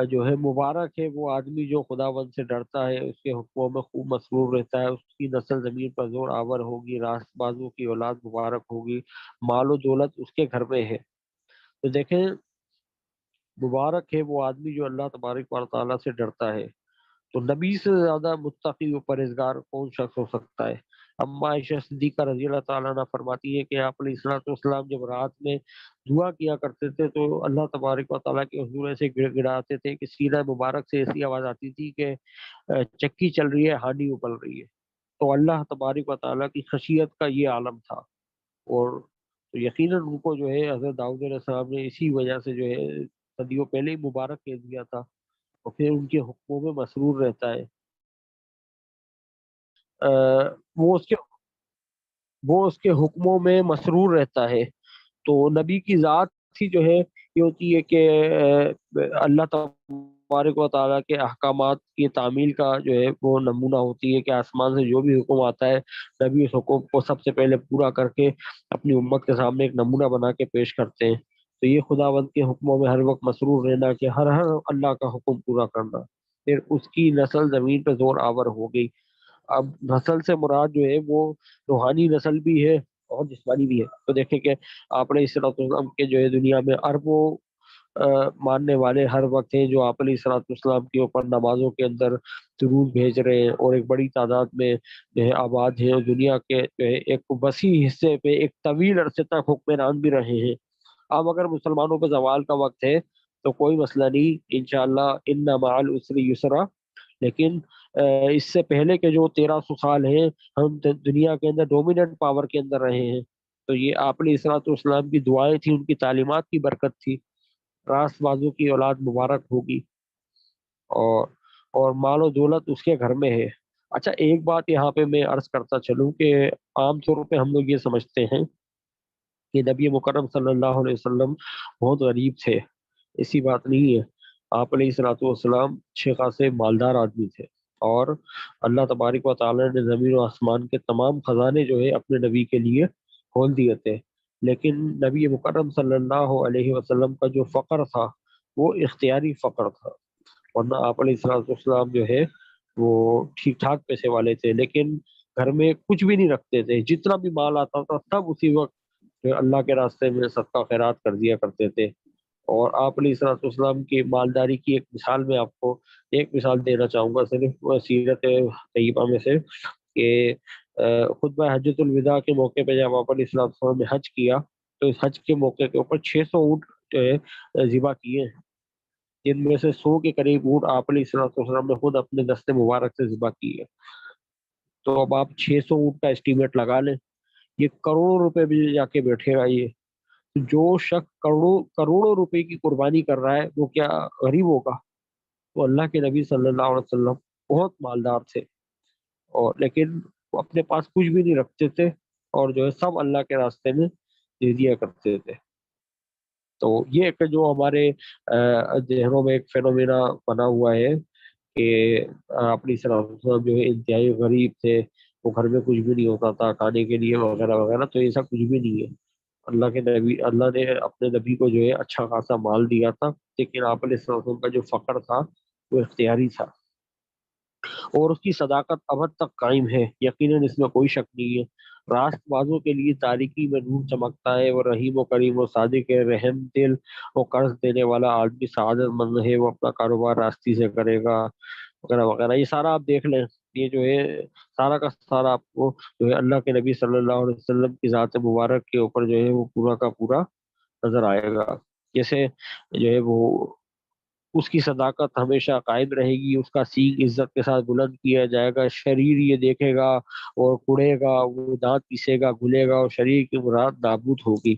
جو ہے مبارک ہے وہ آدمی جو خداوند سے ڈرتا ہے، اس کے حکموں میں خوب مسرور رہتا ہے، اس کی نسل زمین پر زور آور ہوگی، راست بازوں کی اولاد مبارک ہوگی، مال و دولت اس کے گھر میں ہے. تو دیکھیں، مبارک ہے وہ آدمی جو اللہ تبارک و تعالیٰ سے ڈرتا ہے. تو نبی سے زیادہ متقی و پرہیزگار کون شخص ہو سکتا ہے؟ اما عائشہ صدیقہ رضی اللہ تعالیٰ عنہ فرماتی ہے کہ آپ علیہ الصلوۃ والسلام جب رات میں دعا کیا کرتے تھے تو اللہ تبارک و تعالیٰ کے حضور ایسے گڑ گڑاتے تھے کہ سینہ مبارک سے ایسی آواز آتی تھی کہ چکی چل رہی ہے، ہانڈی ابل رہی ہے. تو اللہ تبارک و تعالیٰ کی خشیت کا یہ عالم تھا. اور یقیناً ان کو جو ہے حضرت داؤد علیہ السلام نے اسی وجہ سے جو ہے صدیوں پہلے ہی مبارک کہہ دیا تھا، اور پھر ان کے حکموں میں مسرور رہتا ہے. آ، وہ اس کے وہ اس کے حکموں میں مسرور رہتا ہے. تو نبی کی ذات ہی جو ہے یہ ہوتی ہے کہ اللہ تبارک و تعالیٰ کے احکامات کی تعمیل کا جو ہے وہ نمونہ ہوتی ہے کہ آسمان سے جو بھی حکم آتا ہے نبی اس حکم کو سب سے پہلے پورا کر کے اپنی امت کے سامنے ایک نمونہ بنا کے پیش کرتے ہیں. تو یہ خداوند کے حکموں میں ہر وقت مسرور رہنا کہ ہر اللہ کا حکم پورا کرنا. پھر اس کی نسل زمین پہ زور آور ہو گئی. اب نسل سے مراد جو ہے وہ روحانی نسل بھی ہے اور جسمانی بھی ہے. تو دیکھیں کہ آپ علیہ الصلوۃ والسلام کے جو ہے دنیا میں اربوں ماننے والے ہر وقت ہیں جو آپ علیہ الصلوۃ والسلام کے اوپر نمازوں کے اندر درود بھیج رہے ہیں، اور ایک بڑی تعداد میں جو ہے آباد ہیں، اور دنیا کے جو ہے ایک وسیع حصے پہ ایک طویل عرصے تک حکمران بھی رہے ہیں. اب اگر مسلمانوں پہ زوال کا وقت ہے تو کوئی مسئلہ نہیں، انشاءاللہ ان مع العسر یسرا. لیکن اس سے پہلے کے جو 1300 سال ہیں ہم دنیا کے اندر ڈومیننٹ پاور کے اندر رہے ہیں. تو یہ آپ علیہ الصلوۃ والسلام کی دعائیں تھیں، ان کی تعلیمات کی برکت تھی. راست بازو کی اولاد مبارک ہوگی، اور مال و دولت اس کے گھر میں ہے. اچھا، ایک بات یہاں پہ میں عرض کرتا چلوں کہ عام طور پہ ہم لوگ یہ سمجھتے ہیں کہ نبی مکرم صلی اللہ علیہ وسلم بہت غریب تھے. ایسی بات نہیں ہے. آپ علیہ الصلوۃ والسلام اچھے خاصے مالدار آدمی تھے، اور اللہ تبارک و تعالیٰ نے زمین و آسمان کے تمام خزانے جو ہے اپنے نبی کے لیے کھول دیے تھے. لیکن نبی مکرم صلی اللہ علیہ وسلم کا جو فقر تھا وہ اختیاری فقر تھا، ورنہ آپ علیہ السلام جو ہے وہ ٹھیک ٹھاک پیسے والے تھے، لیکن گھر میں کچھ بھی نہیں رکھتے تھے، جتنا بھی مال آتا تھا سب اسی وقت جو ہے اللہ کے راستے میں صدقہ خیرات کر دیا کرتے تھے۔ اور آپ علیہ السلام کی مالداری کی ایک مثال میں آپ کو ایک مثال دینا چاہوں گا صرف سیرت طیبہ میں سے، کہ خطبہ حجۃ الوداع کے موقع پہ جب آپ علیہ السلام نے حج کیا تو اس حج کے موقع کے اوپر 600 اونٹ جو ہے ذبح کیے ہیں، جن میں سے 100 کے قریب اونٹ آپ علیہ السلام نے خود اپنے دست مبارک سے ذبح کی ہے۔ تو اب آپ 600 اونٹ کا اسٹیمیٹ لگا لیں، یہ کروڑوں روپے بھی جا کے بیٹھے گا یہ۔ جو شخص کروڑوں کروڑوں روپے کی قربانی کر رہا ہے وہ کیا غریب ہوگا؟ تو اللہ کے نبی صلی اللہ علیہ وسلم بہت مالدار تھے، اور لیکن وہ اپنے پاس کچھ بھی نہیں رکھتے تھے، اور جو ہے سب اللہ کے راستے میں دے دیا کرتے تھے۔ تو یہ ایک جو ہمارے ذہنوں میں ایک فینومینا بنا ہوا ہے کہ اپنی صلاح جو ہے انتہائی غریب تھے، وہ گھر میں کچھ بھی نہیں ہوتا تھا کھانے کے لیے وغیرہ وغیرہ، تو ایسا کچھ بھی نہیں ہے۔ اللہ نے اپنے نبی کو جو ہے اچھا خاصا مال دیا تھا، لیکن آپ علیہ السلام کا جو فقر تھا وہ اختیاری تھا، اور اس کی صداقت ابد تک قائم ہے، یقیناً اس میں کوئی شک نہیں ہے۔ راست بازوں کے لیے تاریکی میں نور چمکتا ہے، وہ رحیم و کریم و صادق ہے، رحم دل اور قرض دینے والا آدمی سعادت مند ہے، وہ اپنا کاروبار راستی سے کرے گا وغیرہ وغیرہ۔ یہ سارا آپ دیکھ لیں، یہ جو ہے سارا کا سارا آپ کو جو ہے اللہ کے نبی صلی اللہ علیہ وسلم کی ذات مبارک کے اوپر جو ہے وہ پورا کا پورا نظر آئے گا۔ جیسے جو ہے وہ اس کی صداقت ہمیشہ قائم رہے گی، اس کا سینگ عزت کے ساتھ بلند کیا جائے گا، شریر یہ دیکھے گا اور کڑے گا، وہ دانت پیسے گا، گلے گا، اور شریر کی مراد نابود ہوگی۔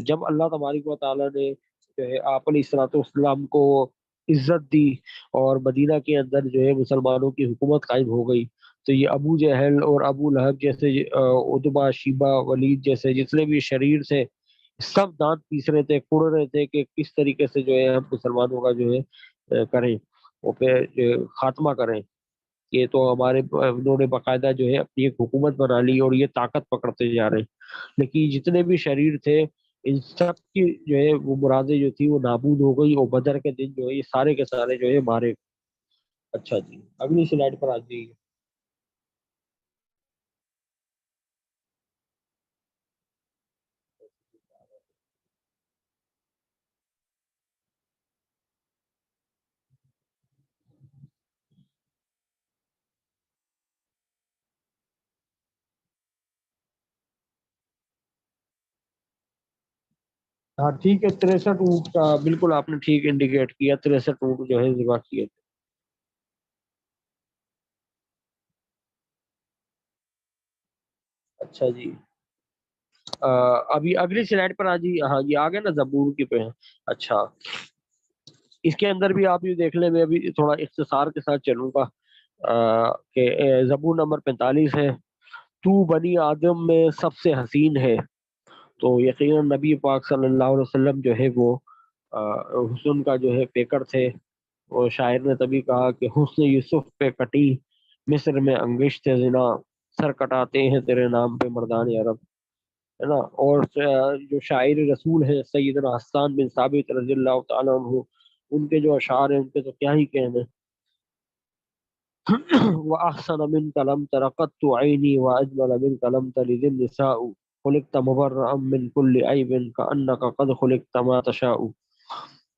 جب اللہ تبارک و تعالیٰ نے جو ہے آپ علیہ الصلوۃ والسلام کو عزت دی اور مدینہ کے اندر جو ہے مسلمانوں کی حکومت قائم ہو گئی، تو یہ ابو جہل اور ابو لہب جیسے عتبہ شیبہ ولید جیسے جتنے بھی شریر سے سب دانت پیس رہے تھے، کڑ رہے تھے کہ کس طریقے سے جو ہے ہم مسلمانوں کا جو ہے کریں، وہ پہ خاتمہ کریں۔ یہ تو ہمارے انہوں نے باقاعدہ جو ہے اپنی ایک حکومت بنا لی اور یہ طاقت پکڑتے جا رہے ہیں، لیکن جتنے بھی شریر تھے ان سب کی جو ہے وہ مرادیں جو تھی وہ نابود ہو گئی، اور بدر کے دن جو ہے یہ سارے کے سارے جو ہے مارے۔ اچھا جی، اگلی سلائیڈ پر آ جائیے۔ ہاں ٹھیک ہے، 63 اونٹ کا بالکل آپ نے ٹھیک انڈیکیٹ کیا، 63 اونٹ جو ہے ذبح کیے تھے۔ اچھا جی، ابھی اگلی سلائڈ پر آ جی، ہاں جی آ گئے نا زبور کی پہ۔ اچھا، اس کے اندر بھی آپ یہ دیکھ لیں، میں ابھی تھوڑا اختصار کے ساتھ چلوں گا کہ زبور نمبر 45 ہے، تو بنی آدم میں سب سے حسین ہے۔ تو یقیناً نبی پاک صلی اللہ علیہ وسلم جو ہے وہ حسن کا جو ہے پیکر تھے، اور شاعر نے تبھی کہا کہ حسن یوسف پہ کٹی مصر میں انگشت زنا، سر کٹاتے ہیں تیرے نام پہ مردان عرب، ہے نا۔ اور جو شاعر رسول ہے سیدنا حسان بن ثابت رضی اللہ تعالیٰ عنہ، ان کے جو اشعار ہیں ان کے تو کیا ہی کہنے۔ وَأَحْسَنَ مِنْكَ لَمْ تَرَ قَطُّ عَيْنِي وَأَجْمَلَ مِنْكَ لَمْ تَلِدِ النِّسَاءُ خُلِقْتَ مُبَرَّأً مِنْ كُلِّ عَيْبٍ كَأَنَّكَ قَدْ خُلِقْتَ مَا تَشَاءُ۔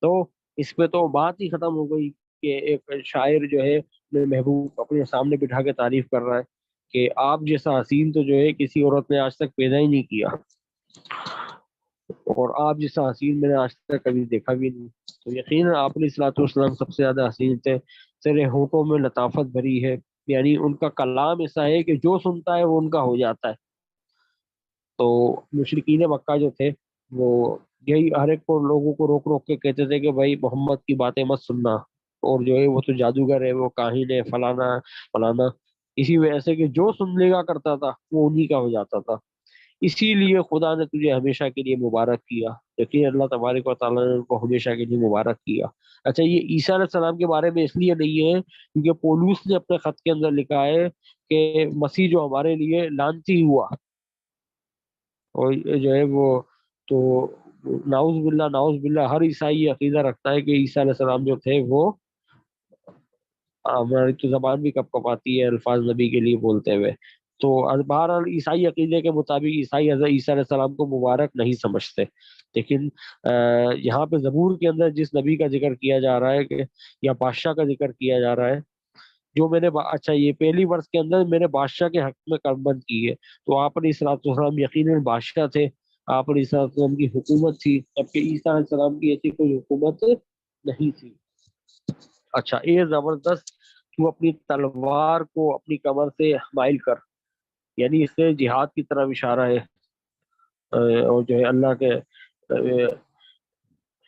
تو اس پہ تو بات ہی ختم ہو گئی کہ ایک شاعر جو ہے اپنے محبوب اپنے سامنے بٹھا کے تعریف کر رہا ہے کہ آپ جیسا حسین تو جو ہے کسی عورت نے آج تک پیدا ہی نہیں کیا، اور آپ جیسا حسین میں نے آج تک کبھی دیکھا بھی نہیں۔ تو یقیناً آپ علیہ الصلوۃ والسلام سب سے زیادہ حسین تھے، تیرے ہونٹوں میں لطافت بھری ہے، یعنی ان کا کلام ایسا ہے کہ جو سنتا ہے وہ ان کا ہو جاتا ہے۔ تو مشرکین مکہ جو تھے وہ یہی ہر ایک کو لوگوں کو روک روک کے کہتے تھے کہ بھائی محمد کی باتیں مت سننا، اور جو ہے وہ تو جادوگر ہے، وہ کاہن ہے، فلانا فلانا، اسی وجہ سے کہ جو سن لے گا کرتا تھا وہ انہی کا ہو جاتا تھا۔ اسی لیے خدا نے تجھے ہمیشہ کے لیے مبارک کیا، یقین اللہ تبارک و تعالیٰ نے ان کو ہمیشہ کے لیے مبارک کیا۔ اچھا، یہ عیسیٰ علیہ السلام کے بارے میں اس لیے نہیں ہے کیونکہ پولوس نے اپنے خط کے اندر لکھا ہے کہ مسیح جو ہمارے لیے لعنتی ہوا، اور یہ جو ہے وہ تو ناؤز باللہ ہر عیسائی یہ عقیدہ رکھتا ہے کہ عیسیٰ علیہ السلام جو تھے وہ، ہماری تو زبان بھی کپ کپاتی ہے الفاظ نبی کے لیے بولتے ہوئے. تو بہرحال عیسائی عقیدے کے مطابق عیسائی حضرت عیسیٰ علیہ السلام کو مبارک نہیں سمجھتے. لیکن یہاں پہ زبور کے اندر جس نبی کا ذکر کیا جا رہا ہے کہ یا بادشاہ کا ذکر کیا جا رہا ہے، جو میں نے اچھا یہ پہلی ورس کے اندر میں نے بادشاہ کے حق میں کلم بند کی ہے. تو آپ علیہ الصلوۃ والسلام یقیناً بادشاہ تھے، آپ علیہ الصلوۃ والسلام کی حکومت تھی، جبکہ عیسیٰ علیہ السلام کی ایسی کوئی حکومت نہیں تھی. اچھا یہ زبردست، تو اپنی تلوار کو اپنی کمر سے مائل کر، یعنی اس سے جہاد کی طرف اشارہ ہے. اور جو ہے اللہ کے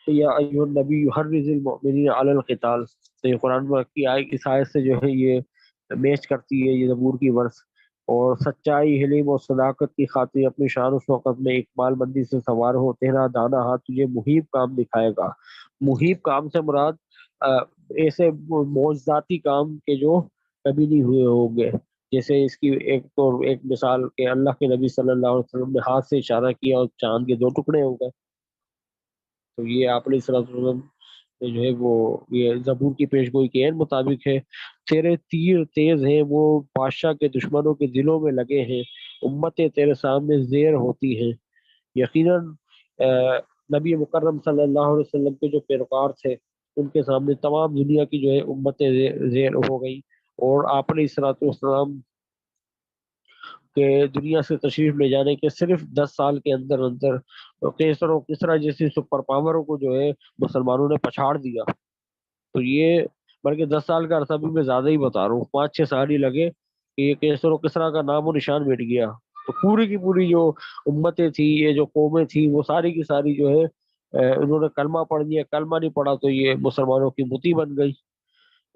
یا ایھا النبی یحرض المؤمنین علی القتال، تو یہ قرآن کی اس آیت سے جو ہے یہ میچ کرتی ہے یہ زبور کی ورس. اور سچائی، حلم اور صداقت کی خاطر اپنی شان و شوکت میں اکمال مندی سے سوار ہو، تیرا دانا ہاتھ تجھے محیب کام دکھائے گا. محیب کام سے مراد ایسے معجزاتی کام کے جو کبھی نہیں ہوئے ہوں گے. جیسے اس کی ایک مثال کہ اللہ کے نبی صلی اللہ علیہ وسلم نے ہاتھ سے اشارہ کیا اور چاند کے 2 ٹکڑے ہو گئے. تو یہ آپ علیہ الصلوۃ والسلام جو ہے وہ یہ زبور کی پیش گوئی کے مطابق ہے. تیرے تیر تیز ہیں، وہ بادشاہ کے دشمنوں کے دلوں میں لگے ہیں، امتیں تیرے سامنے زیر ہوتی ہیں. یقیناً نبی مکرم صلی اللہ علیہ وسلم کے جو پیروکار تھے ان کے سامنے تمام دنیا کی جو ہے امتیں زیر ہو گئی. اور آپ علیہ الصلوۃ والسلام کہ دنیا سے تشریف لے جانے کے صرف 10 سال کے اندر اندر کیسر و کسرا جیسی سپر پاوروں کو جو ہے مسلمانوں نے پچھاڑ دیا. تو یہ بلکہ 10 سال کا عرصہ بھی میں زیادہ ہی بتا رہا ہوں، 5-6 سال ہی لگے کہ یہ کیسر و کسرا کا نام و نشان مٹ گیا. تو پوری کی پوری جو امتیں تھی، یہ جو قومیں تھیں، وہ ساری کی ساری جو ہے انہوں نے کلمہ پڑھ لیا. کلمہ نہیں پڑھا تو یہ مسلمانوں کی بتی بن گئی.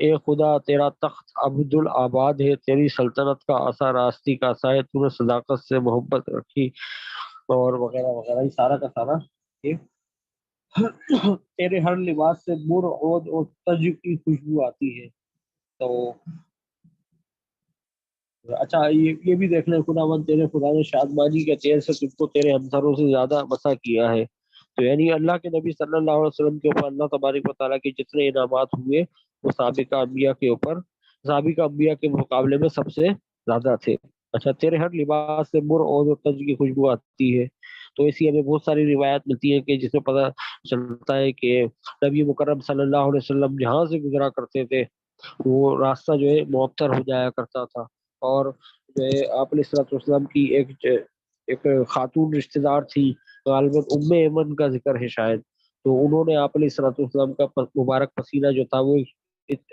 اے خدا تیرا تخت عبد الآباد ہے، تیری سلطنت کا اثر راستی کا عصا ہے، تو نے صداقت سے محبت رکھی، اور وغیرہ وغیرہ. یہ سارا کا سارا یہ تیرے ہر لباس سے مر عود اور تج کی خوشبو آتی ہے. تو اچھا یہ بھی دیکھ لیں، خداوند تیرے خدا نے شادمانی کے تیل سے تجھ کو تیرے ہمسروں سے زیادہ مسا کیا ہے. تو یعنی اللہ کے نبی صلی اللہ علیہ وسلم کے اوپر اللہ تبارک و تعالیٰ کے جتنے انعامات ہوئے وہ سابقہ انبیاء کے اوپر، سابقہ انبیاء کے مقابلے میں سب سے زیادہ تھے. اچھا تیرے ہر لباس سے مر عود اور تج کی خوشبو آتی ہے. تو ایسی ہمیں بہت ساری روایات ملتی ہیں کہ جس میں پتہ چلتا ہے کہ نبی مکرم صلی اللہ علیہ وسلم جہاں سے گزرا کرتے تھے وہ راستہ جو ہے معطر ہو جایا کرتا تھا. اور جو ہے آپ علیہ الصلوۃ والسلام کی ایک خاتون رشتہ دار تھی، غالباً ام ایمن کا ذکر ہے شاید. تو انہوں نے آپ علیہ الصلوۃ والسلام کا مبارک پسینہ جو تھا وہ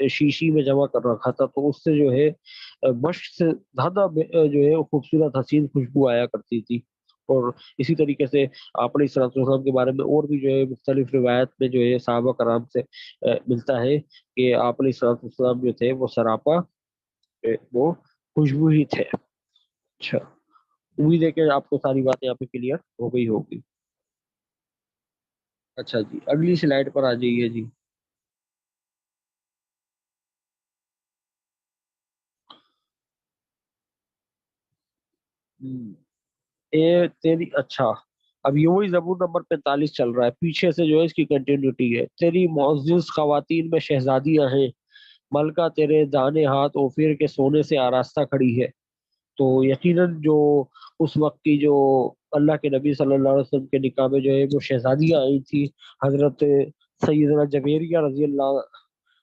شیشی میں جمع کر رکھا تھا، تو اس سے جو ہے مشک سے زیادہ جو ہے خوبصورت حسین خوشبو آیا کرتی تھی. اور اسی طریقے سے آپ علیہ الصلوۃ والسلام کے بارے میں اور بھی جو ہے مختلف روایت میں جو ہے صحابہ کرام سے ملتا ہے کہ آپ علیہ الصلوۃ والسلام جو تھے وہ سراپا وہ خوشبو ہی تھے. اچھا امید ہے کہ آپ کو ساری باتیں یہاں پہ کلیئر ہو گئی ہوگی. اچھا جی اگلی سلائیڈ پر آ جائیے جی. تیری اچھا اب یہ وہی زبور نمبر 45 چل رہا ہے، پیچھے سے جو ہے اس کی کنٹینیوٹی ہے. تیری معزز خواتین میں شہزادیاں ہیں، ملکہ تیرے دانے ہاتھ اوفیر کے سونے سے آراستہ کھڑی ہے. تو یقیناً جو اس وقت کی جو اللہ کے نبی صلی اللہ علیہ وسلم کے نکاح میں جو ہے وہ شہزادیاں آئی تھی، حضرت سیدنا جبیریہ رضی اللہ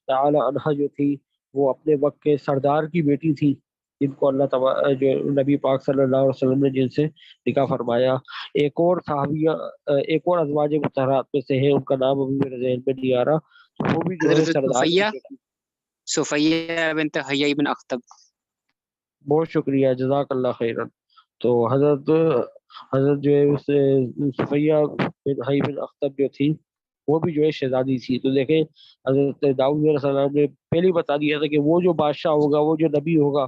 تعالی عنہ جو تھی وہ اپنے وقت کے سردار کی بیٹی تھی، جن کو اللہ جو نبی پاک صلی اللہ علیہ وسلم نے جن سے نکاح فرمایا. ایک اور صحابیہ ایک اور ازواج مطہرات میں سے ہے، ان کا نام ابھی میرے ذہن میں نہیں آ رہا، تو وہ بھی جو ہے حضرت سردار کی بیٹی. صفیہ بنت حیی بن اخطب. بہت شکریہ جزاک اللہ خیرن. تو حضرت جو ہے صفیہ بن حیی بن اخطب جو تھی وہ بھی جو ہے شہزادی تھی. تو دیکھیں حضرت داؤد علیہ السلام نے پہلے بتا دیا تھا کہ وہ جو بادشاہ ہوگا، وہ جو نبی ہوگا،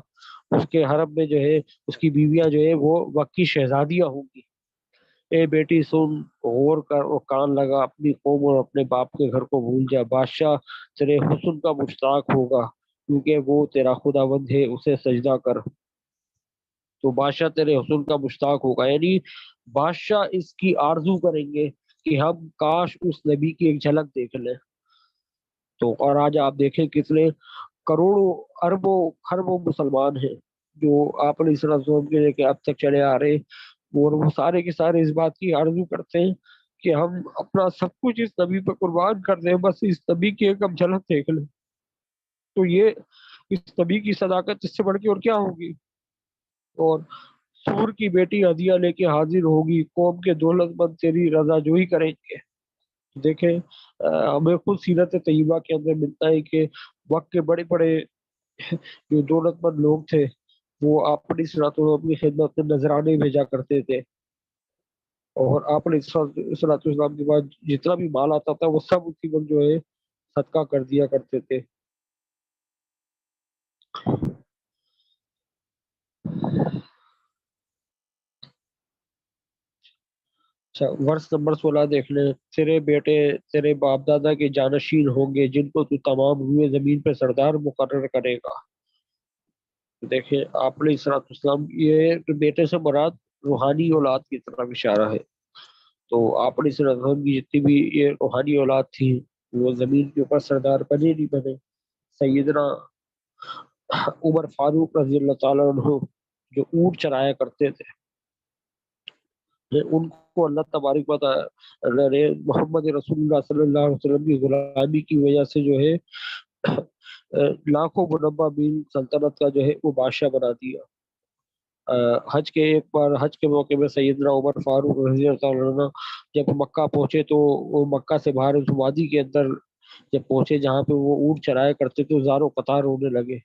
اس کے حرم میں جو ہے اس کی بیویاں جو ہے وہ وقت کی شہزادیاں ہوں گی. اے بیٹی سن، غور کر اور کان لگا، اپنی قوم اور اپنے باپ کے گھر کو بھول جا. بادشاہ تیرے حسن کا مشتاق ہوگا کیونکہ وہ تیرا خداوند ہے، اسے سجدہ کر. تو بادشاہ تیرے حسن کا مشتاق ہوگا، یعنی بادشاہ اس کی آرزو کریں گے کہ ہم کاش اس نبی کی ایک جھلک دیکھ لیں. تو اور آج آپ دیکھیں کتنے کروڑوں اربوں خربوں مسلمان ہیں جو آپ علیہ السلام کے لے کے اب تک چلے آ رہے، اور وہ سارے کے سارے اس بات کی آرزو کرتے ہیں کہ ہم اپنا سب کچھ اس نبی پہ قربان کر دیں، بس اس نبی کی ایک ہم جھلک دیکھ لیں. تو یہ اس نبی کی صداقت اس سے بڑھ کے اور کیا ہوگی. اور سور کی بیٹی ہدیہ لے کے حاضر ہوگی، قوم کے دولت مند تیری رضا جوئی کریں گے. دیکھیں ہمیں خود سیرت طیبہ کے اندر ملتا ہے کہ وقت کے بڑے بڑے جو دولت مند لوگ تھے وہ اپنی صراط اپنی خدمت میں نذرانے بھیجا کرتے تھے، اور آپ نے صلاۃ السلام کے بعد جتنا بھی مال آتا تھا وہ سب اسی وقت جو ہے صدقہ کر دیا کرتے تھے. اچھا ورس نمبر 16 دیکھ لیں. تیرے بیٹے تیرے باپ دادا کے جانشین ہوں گے جن کو تو تمام ہوئے زمین پہ سردار مقرر کرے گا. دیکھیں آپ نے صلاۃ السلام یہ بیٹے سے مراد روحانی اولاد کی طرف اشارہ ہے. تو آپ نے صلاۃ السلام کی جتنی بھی یہ روحانی اولاد تھی وہ زمین کے اوپر سردار بنے نہیں بنے. سیدنا عمر فاروق رضی اللہ تعالیٰ عنہ جو اونٹ چرایا کرتے تھے، ان کو اللہ تبارک و تعالی محمد رسول اللہ صلی اللہ علیہ وسلم کی غلامی کی وجہ سے جو ہے لاکھوں منبع بین سلطنت کا جو ہے وہ بادشاہ بنا دیا. حج کے ایک بار حج کے موقع میں سیدنا عمر فاروق رضی اللہ عنہ جب مکہ پہنچے تو وہ مکہ سے باہر اس وادی کے اندر جب پہنچے جہاں پہ وہ اونٹ چرایا کرتے تھے زاروں قطار ہونے لگے.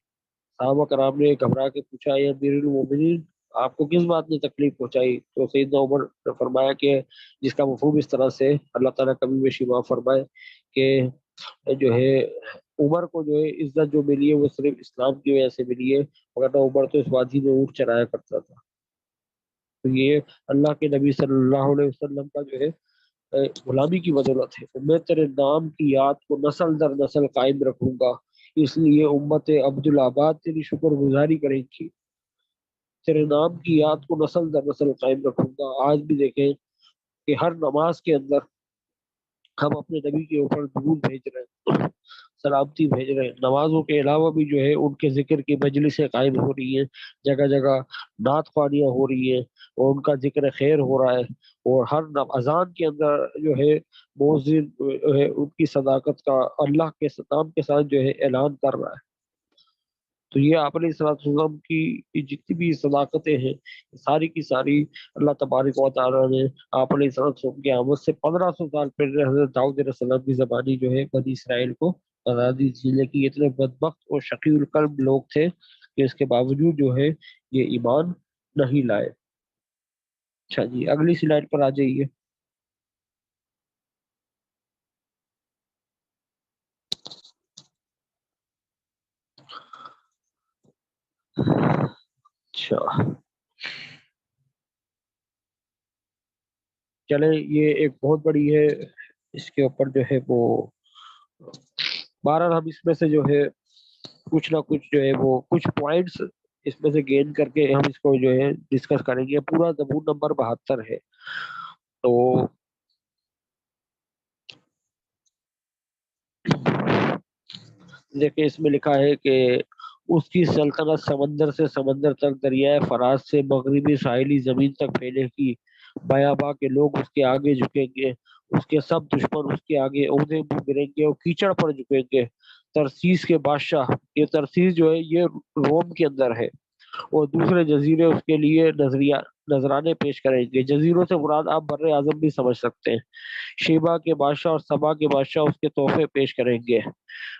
صحابہ کرام نے گھبرا کے پوچھا اے امیر المومنین آپ کو کس بات نے تکلیف پہنچائی؟ تو سیدنا عمر نے فرمایا کہ جس کا مفہوم اس طرح سے اللہ تعالیٰ کبھی میں شفا فرمائے کہ جو ہے عمر کو جو ہے عزت جو ملی ہے وہ صرف اسلام کی وجہ سے ملی ہے، مگر عمر تو اس وادی میں اونٹ چرایا کرتا تھا. تو یہ اللہ کے نبی صلی اللہ علیہ وسلم کا جو ہے غلامی کی بدولت ہے. میں تیرے نام کی یاد کو نسل در نسل قائم رکھوں گا، اس لیے امت عبدالآباد تیری شکر گزاری کرے گی. تیرے نام کی یاد کو نسل در نسل قائم رکھوں گا. آج بھی دیکھیں کہ ہر نماز کے اندر ہم اپنے نبی کے اوپر درود بھیج رہے ہیں، سلامتی بھیج رہے ہیں. نمازوں کے علاوہ بھی جو ہے ان کے ذکر کی مجلسیں قائم ہو رہی ہیں، جگہ جگہ نعت خوانیاں ہو رہی ہیں اور ان کا ذکر خیر ہو رہا ہے. اور ہر اذان کے اندر جو ہے مؤذن ہے ان کی صداقت کا اللہ کے نام کے ساتھ جو ہے اعلان کر رہا ہے. تو یہ آپ علیہ الصلوۃ والسلام کی جتنی بھی صداقتیں ہیں ساری کی ساری اللہ تبارک و تعالیٰ نے آپ علیہ الصلوۃ والسلام کی آمد سے 1500 سال پہلے حضرت داؤد علیہ السلام کی زبانی جو ہے بنی اسرائیل کو بتا دی تھی، لیکن اتنے بدبخت اور شقی القلب لوگ تھے کہ اس کے باوجود جو ہے یہ ایمان نہیں لائے. اچھا جی اگلی سلائڈ پر آ جائیے. اچھا چلے یہ ایک بہت بڑی ہے، اس کے اوپر جو ہے وہ بہرحال ہم اس میں سے جو ہے کچھ نہ کچھ جو ہے وہ کچھ پوائنٹس اس میں سے گین کر کے ہم اس کو جو ہے ڈسکس کریں گے. پورا زبور نمبر 72 ہے. تو دیکھیں اس میں لکھا ہے کہ اس کی سلطنت سمندر سے سمندر تک، دریائے فرات سے مغربی ساحلی زمین تک پھیلے گی. بیابا کے لوگ اس کے آگے جھکیں گے، اس کے سب دشمن اس کے آگے عہدے منہ گریں گے اور کیچڑ پر جھکیں گے. ترسیس کے بادشاہ، یہ ترسیس جو ہے یہ روم کے اندر ہے، اور دوسرے جزیرے اس کے لیے نذرانے پیش کریں گے. جزیروں سے مراد آپ بر اعظم بھی سمجھ سکتے ہیں. شیبا کے بادشاہ اور سبا کے بادشاہ اس کے تحفے پیش کریں گے،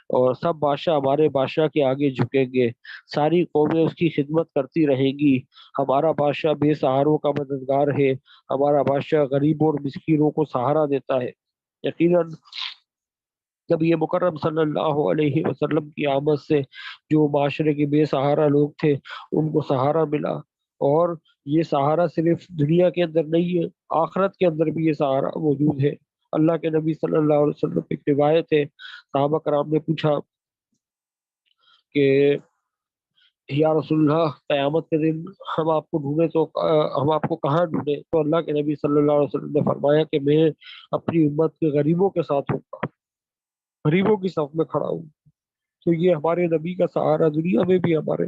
اور سب بادشاہ ہمارے بادشاہ کے آگے جھکیں گے. ساری قومیں اس کی خدمت کرتی رہیں گی. ہمارا بادشاہ بے سہاروں کا مددگار ہے، ہمارا بادشاہ غریبوں اور مسکینوں کو سہارا دیتا ہے. یقیناً جب یہ مکرم صلی اللہ علیہ وسلم کی آمد سے جو معاشرے کے بے سہارا لوگ تھے ان کو سہارا ملا، اور یہ سہارا صرف دنیا کے اندر نہیں ہے، آخرت کے اندر بھی یہ سہارا موجود ہے. اللہ کے نبی صلی اللہ علیہ وسلم کی ایک روایت ہے، صحابہ کرام نے پوچھا کہ یا رسول اللہ قیامت کے دن ہم آپ کو ڈھونڈے تو ہم آپ کو کہاں ڈھونڈے؟ تو اللہ کے نبی صلی اللہ علیہ وسلم نے فرمایا کہ میں اپنی امت کے غریبوں کے ساتھ ہوں گا، غریبوں کی صف میں کھڑا ہوں۔ تو یہ ہمارے نبی کا سہارا دنیا میں بھی، ہمارے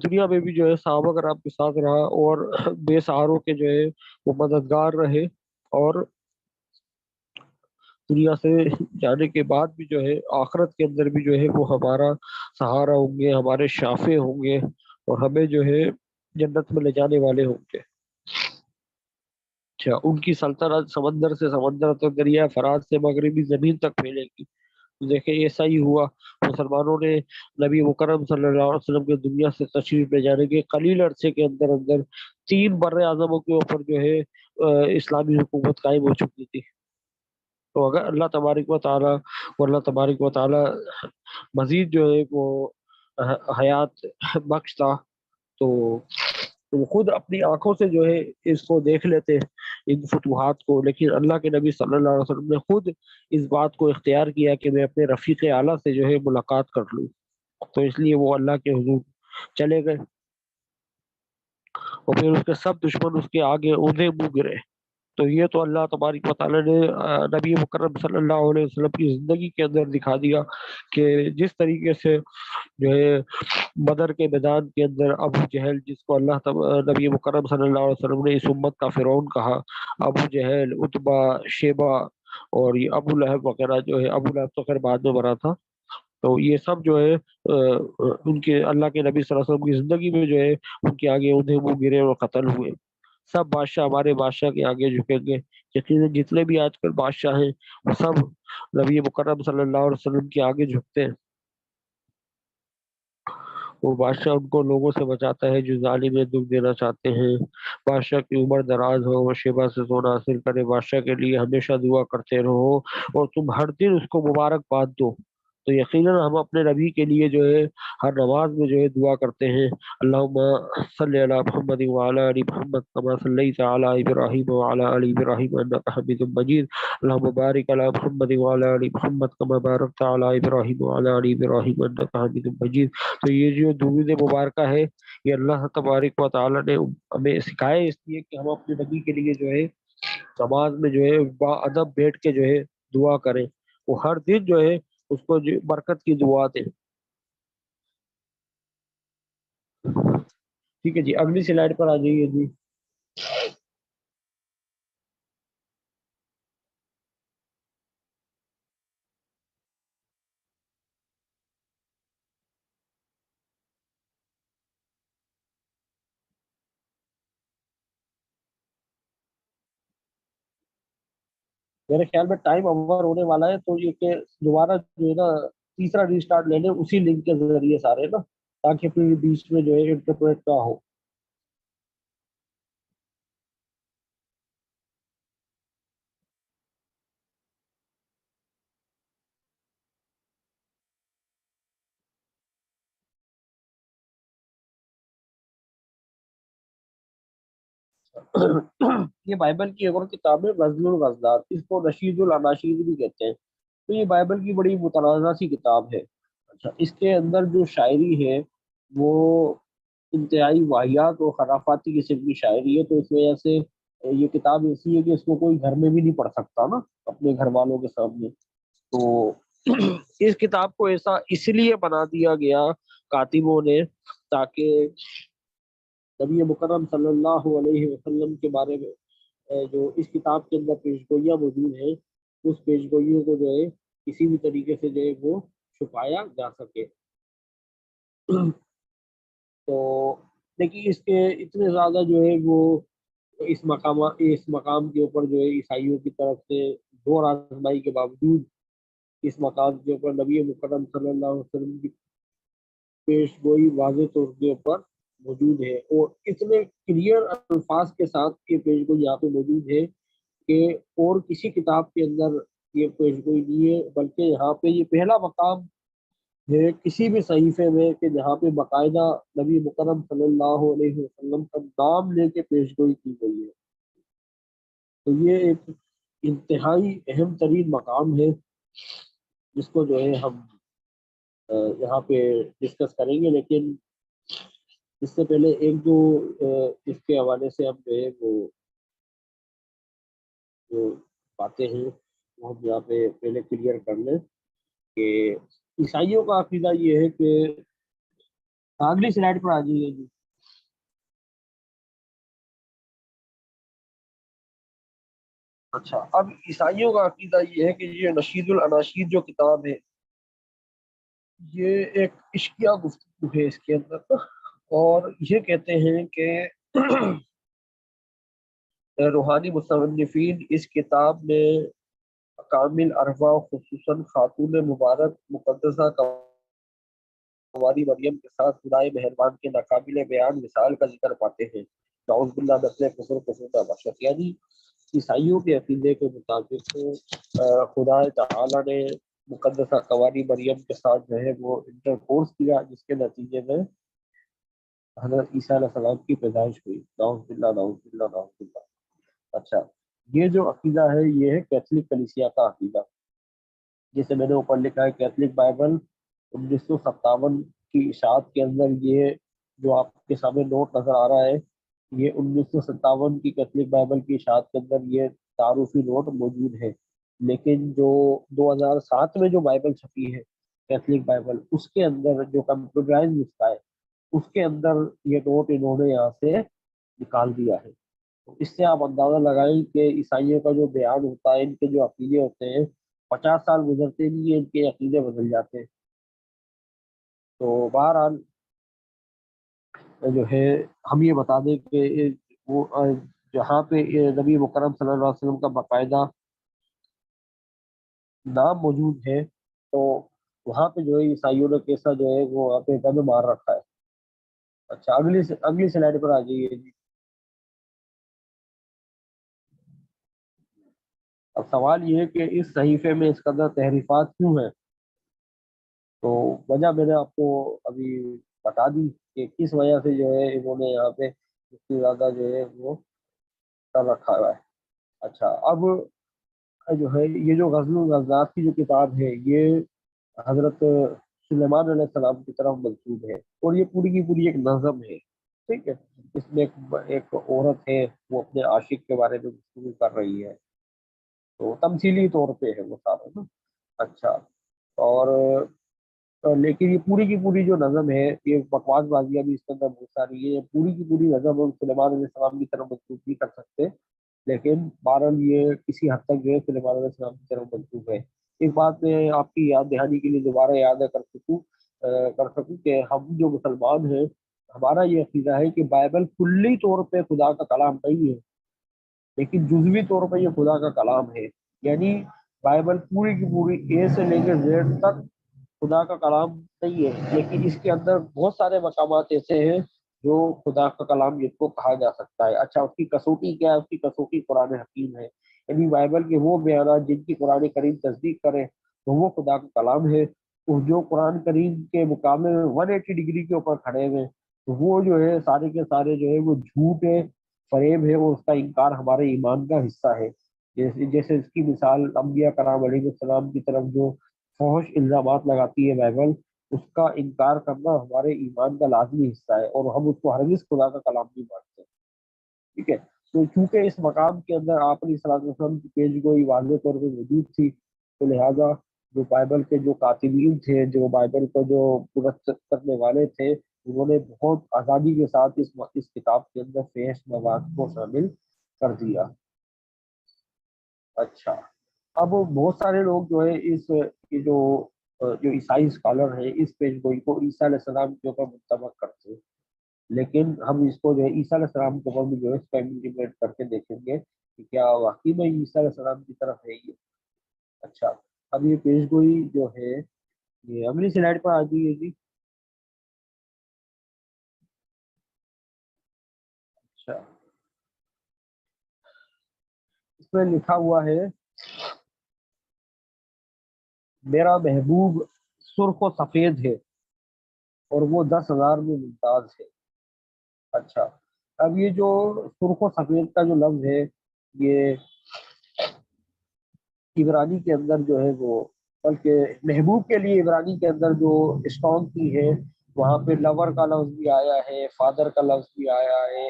دنیا میں بھی جو ہے صحابہ کرام کے ساتھ رہا، اور بے سہاروں کے جو ہے وہ مددگار رہے، اور دنیا سے جانے کے بعد بھی جو ہے آخرت کے اندر بھی جو ہے وہ ہمارا سہارا ہوں گے، ہمارے شافع ہوں گے، اور ہمیں جو ہے جنت میں لے جانے والے ہوں گے۔ اچھا، ان کی سلطنت سمندر سے سمندر تک، دریا فرات سے مغربی زمین تک پھیلے گی۔ دیکھیں ایسا ہی ہوا، مسلمانوں نے نبی مکرم صلی اللہ علیہ وسلم کے دنیا سے تشریف لے جانے کے قلیل عرصے کے اندر اندر 3 بر اعظموں کے اوپر جو ہے اسلامی حکومت قائم ہو چکی تھی۔ تو اگر اللہ تبارک و تعالیٰ، اور اللہ تبارک و تعالیٰ مزید جو ہے وہ حیات بخشتا تو وہ خود اپنی آنکھوں سے جو ہے اس کو دیکھ لیتے، ان فتوحات کو، لیکن اللہ کے نبی صلی اللہ علیہ وسلم نے خود اس بات کو اختیار کیا کہ میں اپنے رفیق اعلیٰ سے جو ہے ملاقات کر لوں، تو اس لیے وہ اللہ کے حضور چلے گئے، اور پھر اس کے سب دشمن اس کے آگے اوندے منہ گرے۔ تو یہ تو اللہ تبارک و تعالیٰ نے نبی مکرم صلی اللہ علیہ وسلم کی زندگی کے اندر دکھا دیا کہ جس طریقے سے جو ہے بدر کے میدان کے اندر ابو جہل، جس کو نبی مکرم صلی اللہ علیہ وسلم نے اس امت کا فرعون کہا، ابو جہل، اتبا، شیبہ، اور یہ ابو لہب وغیرہ، جو ہے ابو لہب تو خیر بعد میں بنا تھا، تو یہ سب جو ہے ان کے اللہ کے نبی صلی اللہ علیہ وسلم کی زندگی میں جو ہے ان کے آگے اونھے منہ گرے اور قتل ہوئے۔ سب بادشاہ ہمارے بادشاہ کے آگے جھکیں گے، یقیناً جتنے بھی آج کل بادشاہ ہیں وہ سب نبی مکرم صلی اللہ علیہ وسلم کے آگے جھکتے ہیں۔ وہ بادشاہ ان کو لوگوں سے بچاتا ہے جو ظالم دکھ دینا چاہتے ہیں۔ بادشاہ کی عمر دراز ہو، وہ شیبہ سے سونا حاصل کرے، بادشاہ کے لیے ہمیشہ دعا کرتے رہو، اور تم ہر دن اس کو مبارکباد دو۔ تو یقیناً ہم اپنے نبی کے لیے جو ہے ہر نماز میں جو ہے دعا کرتے ہیں، اللہم صلی علی محمد وعلی آل محمد کما صلیت علی ابراہیم وعلی آل ابراہیم انک حمید مجید، اللہم بارک علی محمد وعلی آل محمد کما بارکت علی ابراہیم وعلی آل ابراہیم انک حمید مجید۔ تو یہ جو درود مبارکہ ہے، یہ اللہ تبارک و تعالیٰ نے ہمیں سکھائے، اس لیے کہ ہم اپنے نبی کے لیے جو ہے نماز میں جو ہے با ادب بیٹھ کے جو ہے دعا کریں، وہ ہر دن جو ہے اس کو برکت کی دعا دیں۔ ٹھیک ہے جی، اگلی سلائڈ پر آ جائیے جی۔ میرے خیال میں ٹائم اوور ہونے والا ہے، تو یہ کہ دوبارہ جو ہے نا تیسرا ریسٹارٹ لے لیں اسی لنک کے ذریعے سارے نا، تاکہ پھر بیچ میں جو ہے انٹرپریٹ نہ ہو۔ یہ بائبل کی ایک اور کتاب ہے غزل الغزلات، اس کو نشید الاناشید بھی کہتے ہیں۔ تو یہ بائبل کی بڑی متنازع سی کتاب ہے۔ اچھا، اس کے اندر جو شاعری ہے وہ انتہائی واہیات اور خرافاتی قسم کی شاعری ہے، تو اس وجہ سے یہ کتاب ایسی ہے کہ اس کو کوئی گھر میں بھی نہیں پڑھ سکتا نا اپنے گھر والوں کے سامنے۔ تو اس کتاب کو ایسا اس لیے بنا دیا گیا کاتبوں نے تاکہ نبی مکرم صلی اللہ علیہ وسلم کے بارے میں جو اس کتاب کے اندر پیشگوئیاں موجود ہیں، اس پیشگوئیوں کو جو ہے کسی بھی طریقے سے جو ہے وہ چھپایا جا سکے۔ تو لیکن اس کے اتنے زیادہ جو ہے وہ اس مقام کے اوپر جو ہے عیسائیوں کی طرف سے دور آزمائی کے باوجود اس مقام کے اوپر نبی مکرم صلی اللہ علیہ وسلم کی پیش گوئی واضح طور کے اوپر موجود ہے، اور اتنے کلیئر الفاظ کے ساتھ یہ پیش گوئی یہاں پہ موجود ہے کہ اور کسی کتاب کے اندر یہ پیش گوئی نہیں ہے، بلکہ یہاں پہ یہ پہلا مقام ہے کسی بھی صحیفے میں کہ جہاں پہ باقاعدہ نبی مکرم صلی اللہ علیہ وسلم کا نام لے کے پیش گوئی کی گئی ہے۔ تو یہ ایک انتہائی اہم ترین مقام ہے جس کو جو ہے ہم یہاں پہ ڈسکس کریں گے، لیکن اس سے پہلے ایک دو اس کے حوالے سے ہم جو ہے وہ جو باتیں ہیں وہ ہم یہاں پہ پہلے کلیئر کر لیں کہ عیسائیوں کا عقیدہ یہ ہے کہ اگلی سلائڈ پر آ جائیے جی۔ اچھا، اب عیسائیوں کا عقیدہ یہ ہے کہ یہ نشید الاناشید جو کتاب ہے یہ ایک عشقیہ گفتگو ہے اس کے اندر، اور یہ کہتے ہیں کہ روحانی مصنفین اس کتاب میں کامل ارواح خصوصاً خاتون مبارک مقدسہ کنواری مریم کے ساتھ خدائے مہربان کے ناقابل بیان مثال کا ذکر پاتے ہیں۔ نعوذ باللہ نسل کفر کا بخشت، یعنی عیسائیوں کے عقیدے کے مطابق خدا تعالی نے مقدسہ کنواری مریم کے ساتھ جو ہے وہ انٹر کورس کیا، جس کے نتیجے میں حضرت عیسیٰ علیہ السلام کی پیدائش ہوئی۔ نعوذ باللہ نعوذ باللہ نعوذ باللہ۔ اچھا، یہ جو عقیدہ ہے یہ ہے کیتھولک کلیسیا کا عقیدہ، جسے میں نے اوپر لکھا ہے کیتھولک بائبل 1957 کی اشاعت کے اندر۔ یہ جو آپ کے سامنے نوٹ نظر آ رہا ہے یہ 1957 کی کیتھولک بائبل کی اشاعت کے اندر یہ تعارفی نوٹ موجود ہے، لیکن جو 2007 میں جو بائبل چھپی ہے کیتھولک بائبل، اس کے اندر جو کمپیوٹرائز نسخہ ہے اس کے اندر یہ نوٹ انہوں نے یہاں سے نکال دیا ہے۔ اس سے آپ اندازہ لگائیں کہ عیسائیوں کا جو بیان ہوتا ہے، ان کے جو عقیدے ہوتے ہیں، 50 سال گزرتے نہیں ہیں ان کے عقیدے بدل جاتے ہیں۔ تو بہرحال جو ہے ہم یہ بتا دیں کہ وہ جہاں پہ نبی مکرم صلی اللہ علیہ وسلم کا باقاعدہ نام موجود ہے، تو وہاں پہ جو ہے عیسائیوں نے کیسا جو ہے وہ وہاں پہ گند مار رکھا ہے۔ اچھا، اگلی سلائڈ پر آ جائیے جی۔ اب سوال یہ ہے کہ اس صحیفے میں اس قدر تحریفات کیوں ہیں؟ تو وجہ میں نے آپ کو ابھی بتا دی کہ کس وجہ سے جو ہے انہوں نے یہاں پہ اتنی زیادہ جو ہے وہ کر رکھا ہوا ہے۔ اچھا، اب جو ہے یہ جو غزل الغزات کی جو کتاب ہے یہ حضرت سلیمان علیہ السلام کی طرف منسوب ہے، اور یہ پوری کی پوری ایک نظم ہے، ٹھیک ہے۔ اس میں ایک عورت ہے، وہ اپنے عاشق کے بارے میں گفتگو کر رہی ہے، تو تمثیلی طور پہ ہے وہ سارا نا۔ اچھا، اور لیکن یہ پوری کی پوری جو نظم ہے یہ بکواس بازیاں بھی اس کے اندر بہت ساری ہے، یہ پوری کی پوری نظم ہم سلیمان علیہ السلام کی طرف منسوخ نہیں کر سکتے، لیکن بہرحال یہ کسی حد تک جو ہے سلیمان علیہ السلام کی طرف منسوخ ہے۔ ایک بات میں آپ کی یاد دہانی کے لیے دوبارہ یاد کر سکوں کہ ہم جو مسلمان ہیں ہمارا یہ عقیدہ ہے کہ بائبل کلی طور پہ خدا کا کلام نہیں ہے، لیکن جزوی طور پہ یہ خدا کا کلام ہے، یعنی بائبل پوری کی پوری اے سے لے کے زیڈ تک خدا کا کلام نہیں ہے، لیکن اس کے اندر بہت سارے مقامات ایسے ہیں جو خدا کا کلام جس کو کہا جا سکتا ہے۔ اچھا، اس کی کسوٹی کیا ہے؟ اس کی کسوٹی قرآن حکیم ہے، یعنی بائبل کے وہ بیانات جن کی قرآن کریم تصدیق کرے تو وہ خدا کا کلام ہے، اور جو قرآن کریم کے مقابلے میں 180 ڈگری کے اوپر کھڑے ہوئے تو وہ جو ہے سارے کے سارے جو ہے وہ جھوٹ ہے، فریب ہے، اور اس کا انکار ہمارے ایمان کا حصہ ہے۔ جیسے اس کی مثال انبیاء کرام علیہ السلام کی طرف جو فحش الزامات لگاتی ہے بائبل، اس کا انکار کرنا ہمارے ایمان کا لازمی حصہ ہے، اور ہم اس کو ہرگز خدا کا کلام نہیں مانتے، ٹھیک ہے۔ تو چونکہ اس مقام کے اندر آپ علیہ الصلوۃ والسلام کی پیش گوئی واضح طور پہ موجود تھی، تو لہٰذا جو بائبل کے جو کاتبین تھے، جو بائبل کو جو مرتب کرنے والے تھے، انہوں نے بہت آزادی کے ساتھ اس کتاب کے اندر فحش مواد کو شامل کر دیا۔ اچھا، اب بہت سارے لوگ جو ہے اس کی جو عیسائی اسکالر ہے اس پیش گوئی کو عیسیٰ علیہ السلام کے اوپر منطبق کرتے ہیں، لیکن ہم اس کو جو ہے عیسیٰ علیہ السلام کے اوپر بھی جو ہے اس کا امپلیمنٹ کر کے دیکھیں گے کہ کیا واقعی میں عیسیٰ علیہ السلام کی طرف ہے یہ۔ اچھا، اب یہ پیش گوئی جو ہے یہ اگلی سلائڈ پر آ جائیے جی۔ اچھا، اس میں لکھا ہوا ہے میرا محبوب سرخ و سفید ہے اور وہ 10,000 میں ممتاز ہے۔ اچھا، اب یہ جو سرخ و سفید کا جو لفظ ہے یہ عبرانی کے اندر جو ہے وہ بلکہ محبوب کے لیے عبرانی کے اندر جو اسٹرانگ کی ہے وہاں پہ لور کا لفظ بھی آیا ہے، فادر کا لفظ بھی آیا ہے،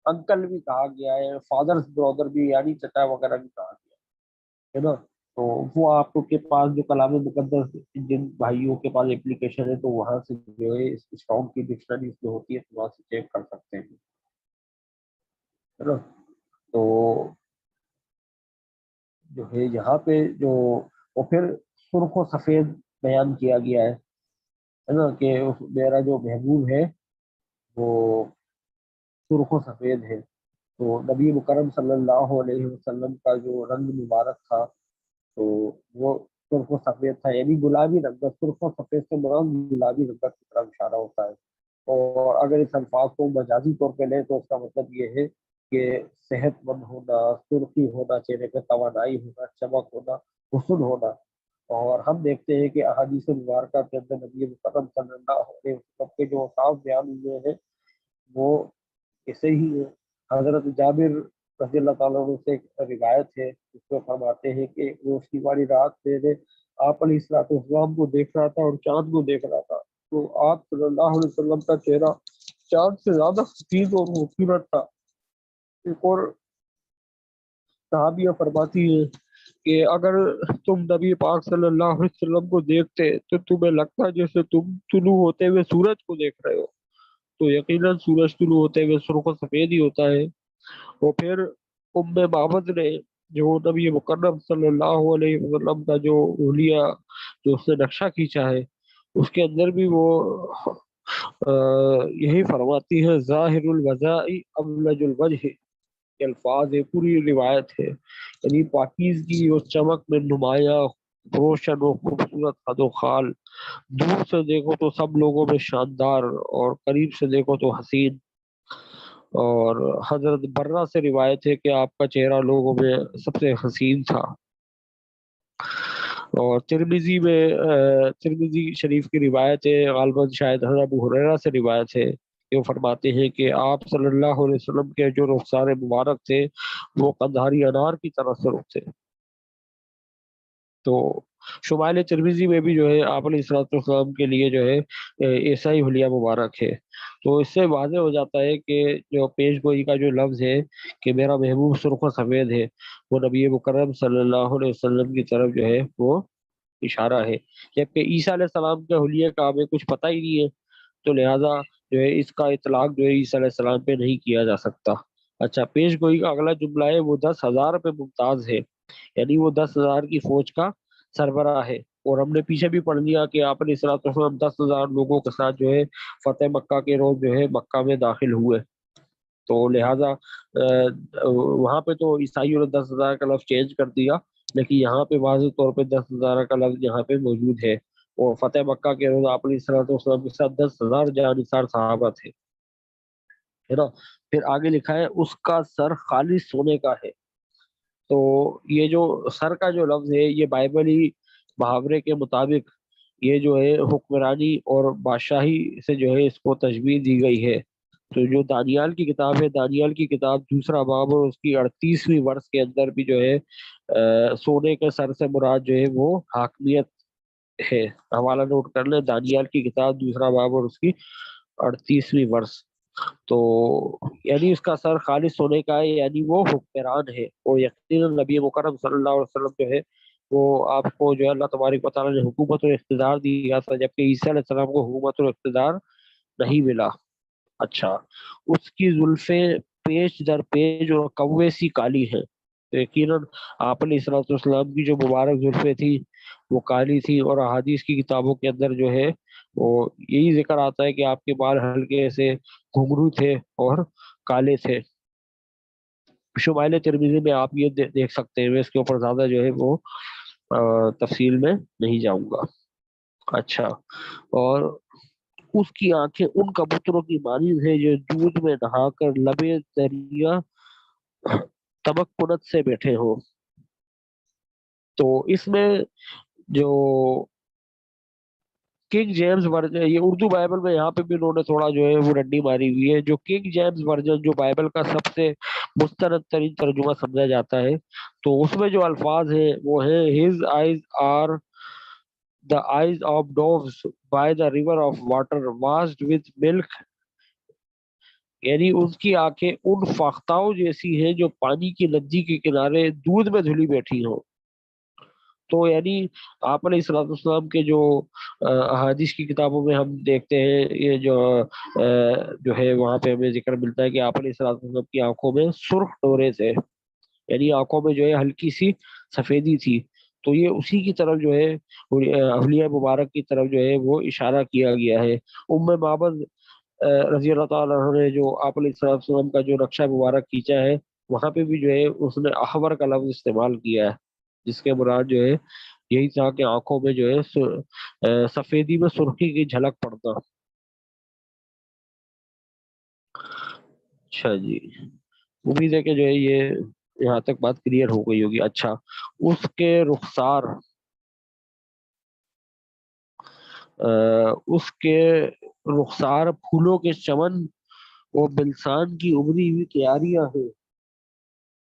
انکل بھی کہا گیا ہے، فادرز برادر بھی یعنی چچا وغیرہ بھی کہا گیا ہے نا۔ تو وہ آپ کے پاس جو کلام مقدس جن بھائیوں کے پاس اپلیکیشن ہے تو وہاں سے جو ہے اس اسٹرانگ کی ڈکشنری اس میں ہوتی ہے تو وہاں سے چیک کر سکتے ہیں، ہے نا۔ تو جو ہے یہاں پہ جو وہ پھر سرخ و سفید بیان کیا گیا ہے نا کہ میرا جو محبوب ہے وہ سرخ و سفید ہے۔ تو نبی مکرم صلی اللہ علیہ وسلم کا جو رنگ مبارک تھا تو وہ سرخ و سفید تھا، یعنی گلابی رنگ کا، سرخ و سفید سے مراد گلابی رنگ کی طرف اشارہ ہوتا ہے۔ اور اگر اس الفاظ کو مجازی طور پہ لیں تو اس کا مطلب یہ ہے کہ صحت مند ہونا، سرخی ہونا، چہرے پہ توانائی ہونا، چمک ہونا، حسن ہونا۔ اور ہم دیکھتے ہیں کہ احادیث مبارکہ کے اندر نبی مکرم صلی اللہ علیہ وسلم کے جو صاف بیان ہوئے ہیں وہ ایسے ہی ہے۔ حضرت جابر رضی اللہ تعالیٰ عنہ سے ایک روایت ہے اس میں فرماتے ہیں کہ روشنی والی رات میں آپ علیہ الصلوۃ والسلام کو دیکھ رہا تھا اور چاند کو دیکھ رہا تھا، تو آپ صلی اللہ علیہ وسلم کا چہرہ چاند سے زیادہ حسین اور خوبصورت تھا۔ ایک اور صحابیہ فرماتی ہے کہ اگر تم نبی پاک صلی اللہ علیہ وسلم کو دیکھتے تو تمہیں لگتا جیسے تم طلوع ہوتے ہوئے سورج کو دیکھ رہے ہو، تو یقیناً سورج طلوع ہوتے ہوئے سرخ و سفید ہی ہوتا ہے۔ اور پھر ام معبد نے جو نبی مکرم صلی اللہ علیہ وسلم کا جو حلیہ جو اس نے نقشہ کھینچا ہے اس کے اندر بھی وہ یہی فرماتی ہے ظاہر الوضاء ابلج الوجہ، کے الفاظ ہے، پوری روایت ہے، یعنی پاکیزگی اور چمک میں نمایاں، روشن و خوبصورت خد و خال، دور سے دیکھو تو سب لوگوں میں شاندار اور قریب سے دیکھو تو حسین۔ اور حضرت برہ سے روایت ہے کہ آپ کا چہرہ لوگوں میں سب سے حسین تھا۔ اور ترمذی شریف کی روایت ہے، غالباً شاید حضرت ابو ہریرہ سے روایت ہے کہ وہ فرماتے ہیں کہ آپ صلی اللہ علیہ وسلم کے جو رخسار مبارک تھے وہ قندھاری انار کی طرح سرخ تھے۔ تو شمائل ترمذی میں بھی جو ہے آپ علیہ الصلوۃ والسلام کے لیے جو ہے ایسا ہی حلیہ مبارک ہے۔ تو اس سے واضح ہو جاتا ہے کہ جو پیش گوئی کا جو لفظ ہے کہ میرا محبوب سرخ و سفید ہے وہ نبی مکرم صلی اللہ علیہ وسلم کی طرف جو ہے وہ اشارہ ہے، جبکہ عیسیٰ علیہ السلام کے حلیے کا ہمیں کچھ پتہ ہی نہیں ہے تو لہٰذا جو ہے اس کا اطلاق جو ہے عیسیٰ علیہ السلام پہ نہیں کیا جا سکتا۔ اچھا، پیش گوئی کا اگلا جملہ ہے وہ 10,000 پہ ممتاز ہے، یعنی وہ 10,000 کی فوج کا سربراہ ہے۔ اور ہم نے پیچھے بھی پڑھ لیا کہ آپ نے صلی اللہ علیہ وسلم 10,000 لوگوں کے ساتھ جو ہے فتح مکہ کے روز جو ہے مکہ میں داخل ہوئے، تو لہٰذا وہاں پہ تو عیسائیوں نے 10,000 کا لفظ چینج کر دیا، لیکن یہاں پہ واضح طور پہ 10,000 کا لفظ یہاں پہ موجود ہے۔ اور فتح مکہ کے روز آپ علیہ الصلوۃ والسلام کے ساتھ 10,000 جانثار صحابہ تھے، ہے نا۔ پھر آگے لکھا ہے اس کا سر خالص سونے کا ہے۔ تو یہ جو سر کا جو لفظ ہے یہ بائبلی محاورے کے مطابق یہ جو ہے حکمرانی اور بادشاہی سے جو ہے اس کو تشبیہ دی گئی ہے۔ تو جو دانیال کی کتاب ہے، دانیال کی کتاب دوسرا باب اور اس کی 38ویں ورس کے اندر بھی جو ہے سونے کے سر سے مراد جو ہے وہ حاکمیت ہے۔ حوالہ نوٹ کر لیں، دانیال کی کتاب دوسرا باب اور اس کی 38ویں ورس۔ تو یعنی اس کا سر خالص ہونے کا ہے، یعنی وہ حکمران ہے۔ اور یقیناً نبی مکرم صلی اللہ علیہ وسلم جو ہے وہ آپ کو جو ہے اللہ تبارک و تعالیٰ نے حکومت اور اقتدار دیا تھا، جبکہ عیسیٰ علیہ السلام کو حکومت اور اقتدار نہیں ملا۔ اچھا، اس کی زلفیں پیچ در پیچ اور کوے سی کالی ہیں۔ تو یقیناً آپ علیہ الصلوۃ والسلام کی جو مبارک زلفیں تھی وہ کالی تھی، اور احادیث کی کتابوں کے اندر جو ہے وہ یہی ذکر آتا ہے کہ آپ کے بال ہلکے سے گھنگرو تھے اور کالے تھے۔ شمائل ترمذی میں آپ یہ دیکھ سکتے ہیں، میں اس کے اوپر زیادہ جو ہے وہ تفصیل میں نہیں جاؤں گا۔ اچھا، اور اس کی آنکھیں ان کبوتروں کی مانند ہیں جو دودھ میں نہا کر لبے دریا تمکنت سے بیٹھے ہوں۔ تو اس میں جو کنگ جیمز ورژن، یہ اردو بائبل میں یہاں پہ بھی انہوں نے تھوڑا جو ہے وہ رنڈی ماری ہوئی ہے، جو کنگ جیمز ورژن جو بائبل کا سب سے مستند ترین ترجمہ سمجھا جاتا ہے، تو اس میں جو الفاظ ہیں وہ ہیں his eyes are the eyes of doves by the river of water washed with milk. یعنی ان کی آنکھیں ان فاختاؤں جیسی ہیں جو پانی کی ندی کے کنارے دودھ میں دھلی بیٹھی ہوں. تو یعنی آپ علیہ الصلوۃ والسلام کے جو احادیث کی کتابوں میں ہم دیکھتے ہیں یہ جو ہے وہاں پہ ہمیں ذکر ملتا ہے کہ آپ علیہ الصلوۃ والسلام کی آنکھوں میں سرخ ڈورے تھے، یعنی آنکھوں میں جو ہے ہلکی سی سفیدی تھی. تو یہ اسی کی طرف جو ہے اولیاء مبارک کی طرف جو ہے وہ اشارہ کیا گیا ہے. ام معبد رضی اللہ تعالیٰ عنہ نے جو آپ علیہ الصلوۃ والسلام کا جو نقشہ مبارک کھینچا ہے وہاں پہ بھی جو ہے اس نے احمر کا لفظ استعمال کیا ہے، جس کے مراد جو ہے یہی تھا کہ آنکھوں میں جو ہے سفیدی میں سرخی کی جھلک پڑتا. اچھا جی، امید ہے کہ جو ہے یہ یہاں تک بات کلیئر ہو گئی ہوگی. اچھا، اس کے رخسار اس کے رخسار پھولوں کے چمن وہ بلسان کی ابری ہوئی کیاریاں ہیں.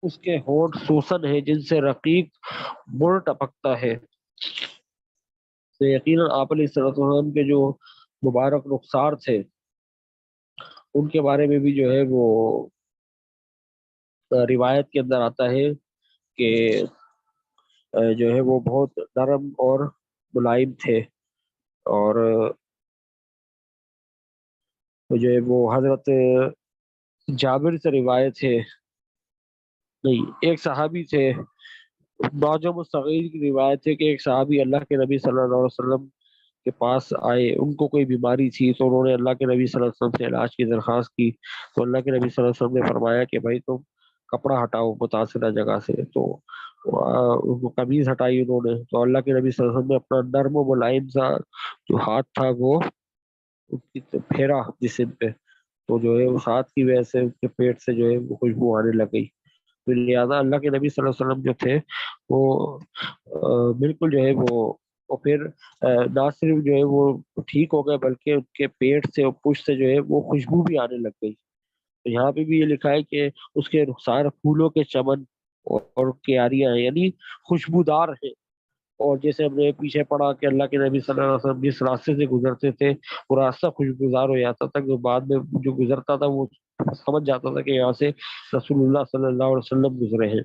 اس کے ہونٹ سوسن ہے جن سے رقیق مر ٹپکتا ہے. تو یقیناً آپ علیہ الصلوۃ والسلام کے جو مبارک رخسار تھے ان کے بارے میں بھی جو ہے وہ روایت کے اندر آتا ہے کہ جو ہے وہ بہت نرم اور ملائم تھے. اور جو ہے وہ حضرت جابر سے روایت ہے، نہیں ایک صحابی تھے، معجم الصغیر کی روایت ہے کہ ایک صحابی اللہ کے نبی صلی اللہ علیہ وسلم کے پاس آئے. ان کو کوئی بیماری تھی تو انہوں نے اللہ کے نبی صلی اللہ علیہ وسلم سے علاج کی درخواست کی. تو اللہ کے نبی صلی اللہ علیہ وسلم نے فرمایا کہ بھائی تم کپڑا ہٹاؤ متاثرہ جگہ سے. تو وہ قمیض ہٹائی انہوں نے. تو اللہ کے نبی صلی اللہ علیہ وسلم نے اپنا نرم و ملائم سا جو ہاتھ تھا وہ ان کی پھیرا جسم پہ، تو جو ہے اس ہاتھ کی وجہ سے ان کے پیٹ سے جو ہے وہ خوشبو آنے لگ گئی. تو لہٰذا اللہ کے نبی صلی اللہ علیہ وسلم جو تھے وہ بالکل جو ہے وہ پھر نہ صرف جو ہے وہ ٹھیک ہو گئے بلکہ ان کے پیٹ سے اور پشت سے جو ہے وہ خوشبو بھی آنے لگ گئی. تو یہاں پہ بھی یہ لکھا ہے کہ اس کے رخسار پھولوں کے چمن اور کیاریاں ہیں، یعنی خوشبودار ہیں. اور جیسے ہم نے پیچھے پڑھا کہ اللہ کے نبی صلی اللہ علیہ وسلم جس راستے سے گزرتے تھے وہ راستہ خوشبودار ہو جاتا تھا کہ بعد میں جو گزرتا تھا وہ سمجھ جاتا تھا کہ یہاں سے رسول اللہ صلی اللہ علیہ وسلم گزرے ہیں.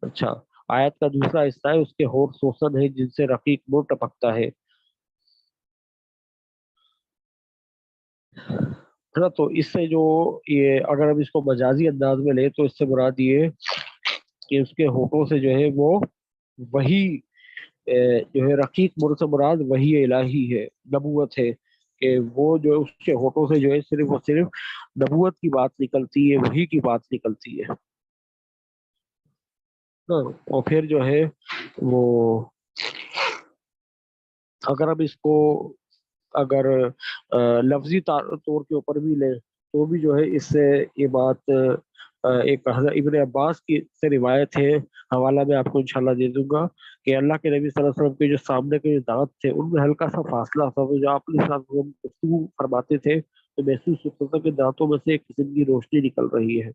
اچھا، آیت کا دوسرا حصہ ہے اس کے ہونٹ سوسن ہے جن سے رقیق منہ ٹپکتا ہے. تو اس سے جو یہ اگر ہم اس کو مجازی انداز میں لیں تو اس سے مراد یہ کہ اس کے ہونٹوں سے جو ہے وہ وہی جو ہے رقیق مر سے مراد وہی الہی ہے، نبوت ہے، کہ وہ جو اس کے ہونٹوں سے جو ہے صرف اور صرف نبوت کی بات نکلتی ہے، وہی کی بات نکلتی ہے. اور پھر جو ہے وہ اگر ہم اس کو اگر لفظی طور کے اوپر بھی لیں تو بھی جو ہے اس سے یہ بات ایک حضرت ابن عباس کی سے روایت ہے، حوالہ میں آپ کو انشاءاللہ دے دوں گا، کہ اللہ کے نبی صلی اللہ علیہ وسلم کے جو سامنے کے جو دانت تھے ان میں ہلکا سا فاصلہ تھا. تو جو آپ علیہ السلام گفتگو فرماتے تھے تو محسوس ہوتا تھا کہ دانتوں میں سے ایک قسم کی روشنی نکل رہی ہے.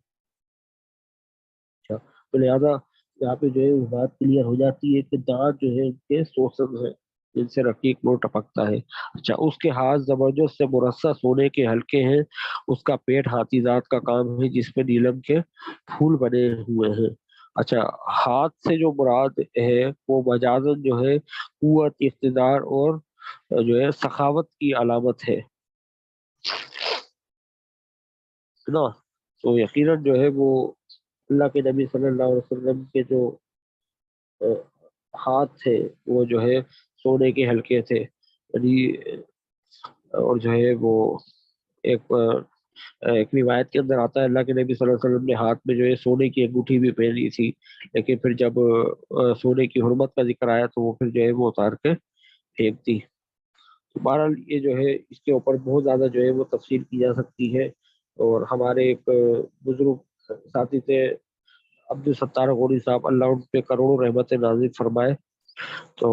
اچھا، تو لہٰذا یہاں پہ جو ہے وہ بات کلیئر ہو جاتی ہے کہ دانت جو ہے ان کے سوسن ہے جن سے رقیق نور ٹپکتا ہے. اچھا، اس کے ہاتھ زبردست سے مرصع سونے کے ہلکے ہیں. اس کا پیٹ ہاتھی ذات کا کام ہے جس پہ نیلم کے پھول بنے ہوئے ہیں. اچھا، ہاتھ سے جو مراد ہے وہ مجازن جو ہے قوت، اقتدار اور جو ہے سخاوت کی علامت ہے نا. تو یقیناً جو ہے وہ اللہ کے نبی صلی اللہ علیہ وسلم کے جو ہاتھ تھے وہ جو ہے سونے کے ہلکے تھے، یعنی اور جو ہے وہ ایک ایک روایت کے اندر آتا ہے اللہ کے نبی صلی اللہ علیہ وسلم نے ہاتھ میں جو ہے سونے کی انگوٹھی بھی پہنی تھی، لیکن پھر جب سونے کی حرمت کا ذکر آیا تو وہ پھر جو ہے وہ اتار کے پھینک دی. بہرحال یہ جو ہے اس کے اوپر بہت زیادہ جو ہے وہ تفصیل کی جا سکتی ہے. اور ہمارے ایک بزرگ ساتھی تھے عبد الستار غوری صاحب، اللہ ان پہ کروڑوں رحمت نازل فرمائے، تو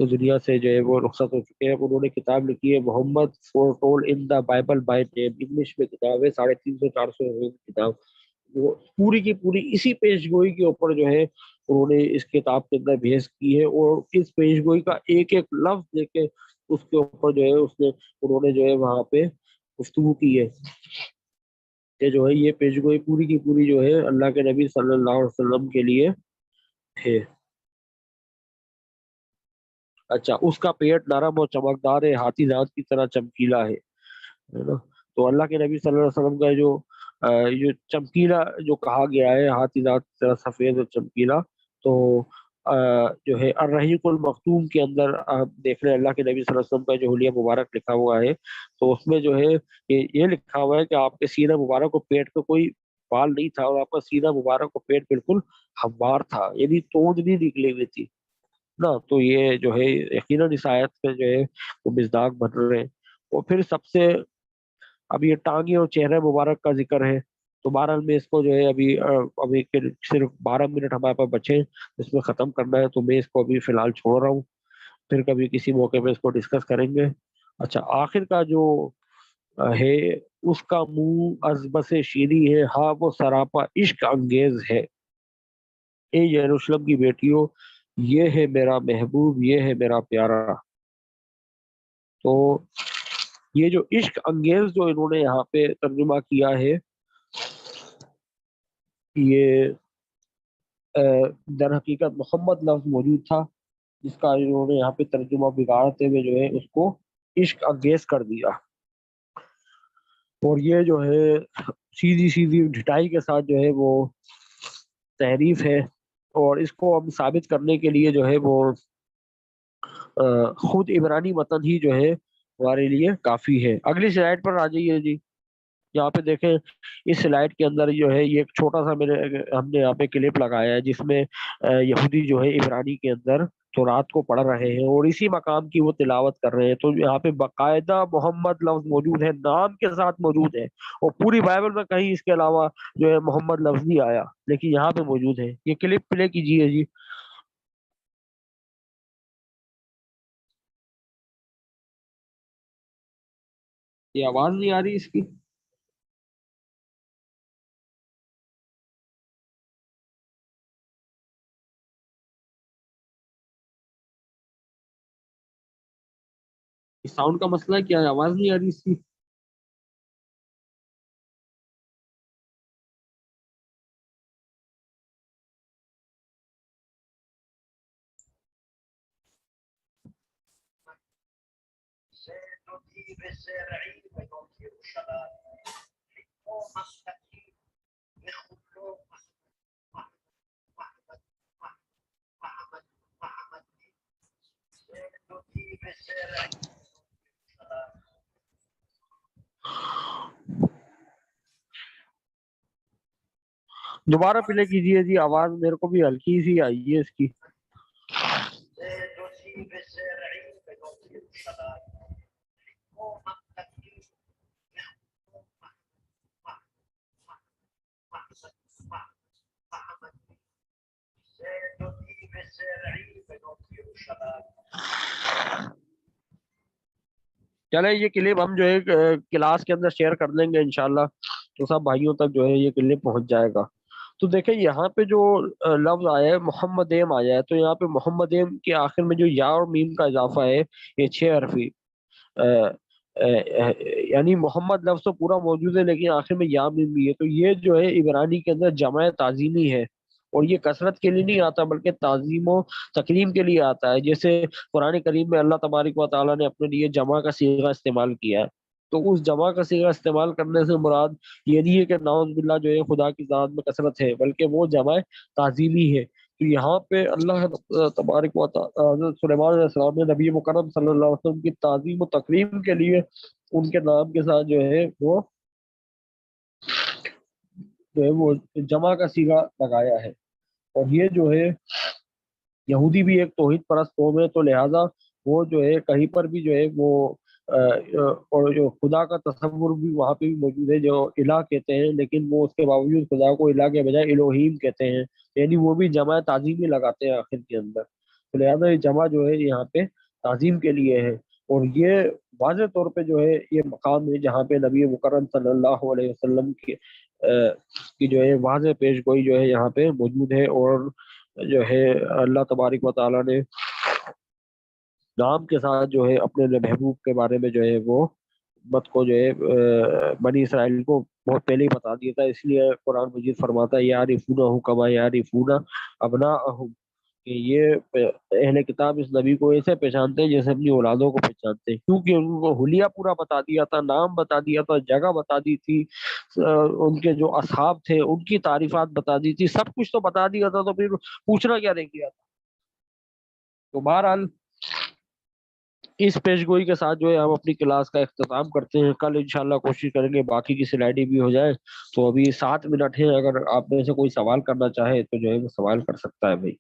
دنیا سے جو ہے وہ رخصت ہو چکے ہیں. انہوں نے کتاب لکھی ہے Muhammad foretold in the Bible by name, English میں کتاب ہے، 350 400 کتاب. وہ پوری کی پوری اسی پیش گوئی کے اوپر جو ہے انہوں نے اس کتاب کے اندر بحث کی ہے، اور اس پیش گوئی کا ایک ایک لفظ لے کے اس کے اوپر جو ہے انہوں نے جو ہے وہاں پہ گفتگو کی ہے کہ جو ہے یہ پیش گوئی پوری کی پوری جو ہے اللہ کے نبی صلی اللہ علیہ وسلم کے لیے ہے۔ اچھا، اس کا پیٹ نرم اور چمکدار ہے، ہاتھی دانت کی طرح چمکیلا ہے نا۔ تو اللہ کے نبی صلی اللہ علیہ وسلم کا جو چمکیلا جو کہا گیا ہے، ہاتھی دانت کی طرح سفید اور چمکیلا، تو جو ہے الرحیق المختوم کے اندر آپ دیکھ رہے ہیں اللہ کے نبی صلی اللہ علیہ وسلم کا جو حلیہ مبارک لکھا ہوا ہے، تو اس میں جو ہے یہ لکھا ہوا ہے کہ آپ کے سینہ مبارک کو پیٹ پہ کوئی بال نہیں تھا، اور آپ کا سینہ مبارک کو پیٹ بالکل ہموار تھا، یعنی توند نہیں نکلی ہوئی تھی نا۔ تو یہ جو ہے یقیناً اس آیت میں جو ہے وہ مزداق بن رہے ہیں۔ اور پھر سب سے اب یہ ٹانگیں اور چہرے مبارک کا ذکر ہے، تو بہرحال میں اس کو جو ہے ابھی صرف 12 منٹ ہمارے پاس بچے اس میں ختم کرنا ہے، تو میں اس کو ابھی فی الحال چھوڑ رہا ہوں، پھر کبھی کسی موقع پہ اس کو ڈسکس کریں گے۔ اچھا، آخر کا جو ہے، اس کا منہ از بس شیریں ہے، ہاں وہ سراپا عشق انگیز ہے، اے یروشلم کی بیٹیوں یہ ہے میرا محبوب، یہ ہے میرا پیارا۔ تو یہ جو عشق انگیز جو انہوں نے یہاں پہ ترجمہ کیا ہے، یہ در حقیقت محمد لفظ موجود تھا، جس کا انہوں نے یہاں پہ ترجمہ بگاڑتے ہوئے جو ہے اس کو عشق انگیز کر دیا، اور یہ جو ہے سیدھی سیدھی ڈھٹائی کے ساتھ جو ہے وہ تحریف ہے، اور اس کو ہم ثابت کرنے کے لیے جو ہے وہ خود عبرانی متن ہی جو ہے ہمارے لیے کافی ہے۔ اگلی سلائڈ پر آ جائیے جی۔ یہاں پہ دیکھیں اس سلائڈ کے اندر جو ہے یہ ایک چھوٹا سا ہم نے یہاں پہ کلپ لگایا ہے، جس میں یہودی جو ہے عبرانی کے اندر تورات کو پڑھ رہے ہیں اور اسی مقام کی وہ تلاوت کر رہے ہیں۔ تو یہاں پہ باقاعدہ محمد لفظ موجود ہے، نام کے ساتھ موجود ہے، اور پوری بائبل میں کہیں اس کے علاوہ جو ہے محمد لفظ نہیں آیا، لیکن یہاں پہ موجود ہے۔ یہ کلپ پلے کیجیے جی۔ یہ آواز نہیں آ رہی اس کی؟ ساؤنڈ کا مسئلہ ہے کیا؟ آواز نہیں آ رہی اس کی؟ دوبارہ پلے کیجیے جی، آواز میرے کو بھی ہلکی سی آئی ہے اس کی۔ چلے یہ کلپ ہم جو ہے کلاس کے اندر شیئر کر دیں گے انشاءاللہ، تو سب بھائیوں تک جو ہے یہ کلپ پہنچ جائے گا۔ تو دیکھیں یہاں پہ جو لفظ آیا ہے محمد ایم آیا ہے، تو یہاں پہ محمد ایم کے آخر میں جو یا اور میم کا اضافہ ہے، یہ 6 حرفی یعنی محمد لفظ تو پورا موجود ہے، لیکن آخر میں یا میم بھی ہے، تو یہ جو ہے عبرانی کے اندر جمع تعظیمی ہے، اور یہ کثرت کے لیے نہیں آتا بلکہ تعظیم و تکریم کے لیے آتا ہے۔ جیسے قرآن کریم میں اللہ تبارک و تعالیٰ نے اپنے لیے جمع کا صیغہ استعمال کیا ہے، تو اس جمع کا صیغہ استعمال کرنے سے مراد یہ نہیں ہے کہ نعوذ باللہ جو ہے خدا کی ذات میں کثرت ہے، بلکہ وہ جمع تعظیمی ہے۔ تو یہاں پہ اللہ تبارک و تعالیٰ حضرت سلیمان علیہ السلام نے نبی مکرم صلی اللہ علیہ وسلم کی تعظیم و تکریم کے لیے ان کے نام کے ساتھ جو ہے وہ جمع کا صیغہ لگایا ہے۔ اور یہ جو ہے یہودی بھی ایک توحید پرست قوم ہے، تو لہٰذا وہ جو ہے کہیں پر بھی جو ہے وہ اور جو خدا کا تصور بھی وہاں پہ بھی موجود ہے، جو الہ کہتے ہیں، لیکن وہ اس کے باوجود خدا کو الہ کے بجائے الوہیم کہتے ہیں، یعنی وہ بھی جمع تعظیمی لگاتے ہیں آخر کے اندر۔ تو لہٰذا یہ جمع جو ہے یہاں پہ تعظیم کے لیے ہے، اور یہ واضح طور پہ جو ہے یہ مقام ہے جہاں پہ نبی مکرم صلی اللہ علیہ وسلم کی جو ہے واضح پیش گوئی جو ہے یہاں پہ موجود ہے، اور جو ہے اللہ تبارک و تعالیٰ نے نام کے ساتھ جو ہے اپنے محبوب کے بارے میں جو ہے وہ بت کو جو ہے بنی اسرائیل کو بہت پہلے ہی بتا دیا تھا، اس لیے قرآن مجید فرماتا ہے یعرفونہ کما یعرفون ابناءہم، کہ یہ اہل کتاب اس نبی کو ایسے پہچانتے ہیں جیسے اپنی اولادوں کو پہچانتے ہیں، کیونکہ ان کو حلیہ پورا بتا دیا تھا، نام بتا دیا تھا، جگہ بتا دی تھی، ان کے جو اصحاب تھے ان کی تعریفات بتا دی تھی، سب کچھ تو بتا دیا تھا، تو پھر پوچھنا کیا نہیں کیا تھا۔ تو بہرحال اس پیش گوئی کے ساتھ جو ہے ہم اپنی کلاس کا اختتام کرتے ہیں، کل انشاءاللہ کوشش کریں گے باقی کی سلائڈیں بھی ہو جائے۔ تو ابھی 7 منٹ ہیں، اگر آپ میں سے کوئی سوال کرنا چاہے تو جو ہے وہ سوال کر سکتا ہے بھائی۔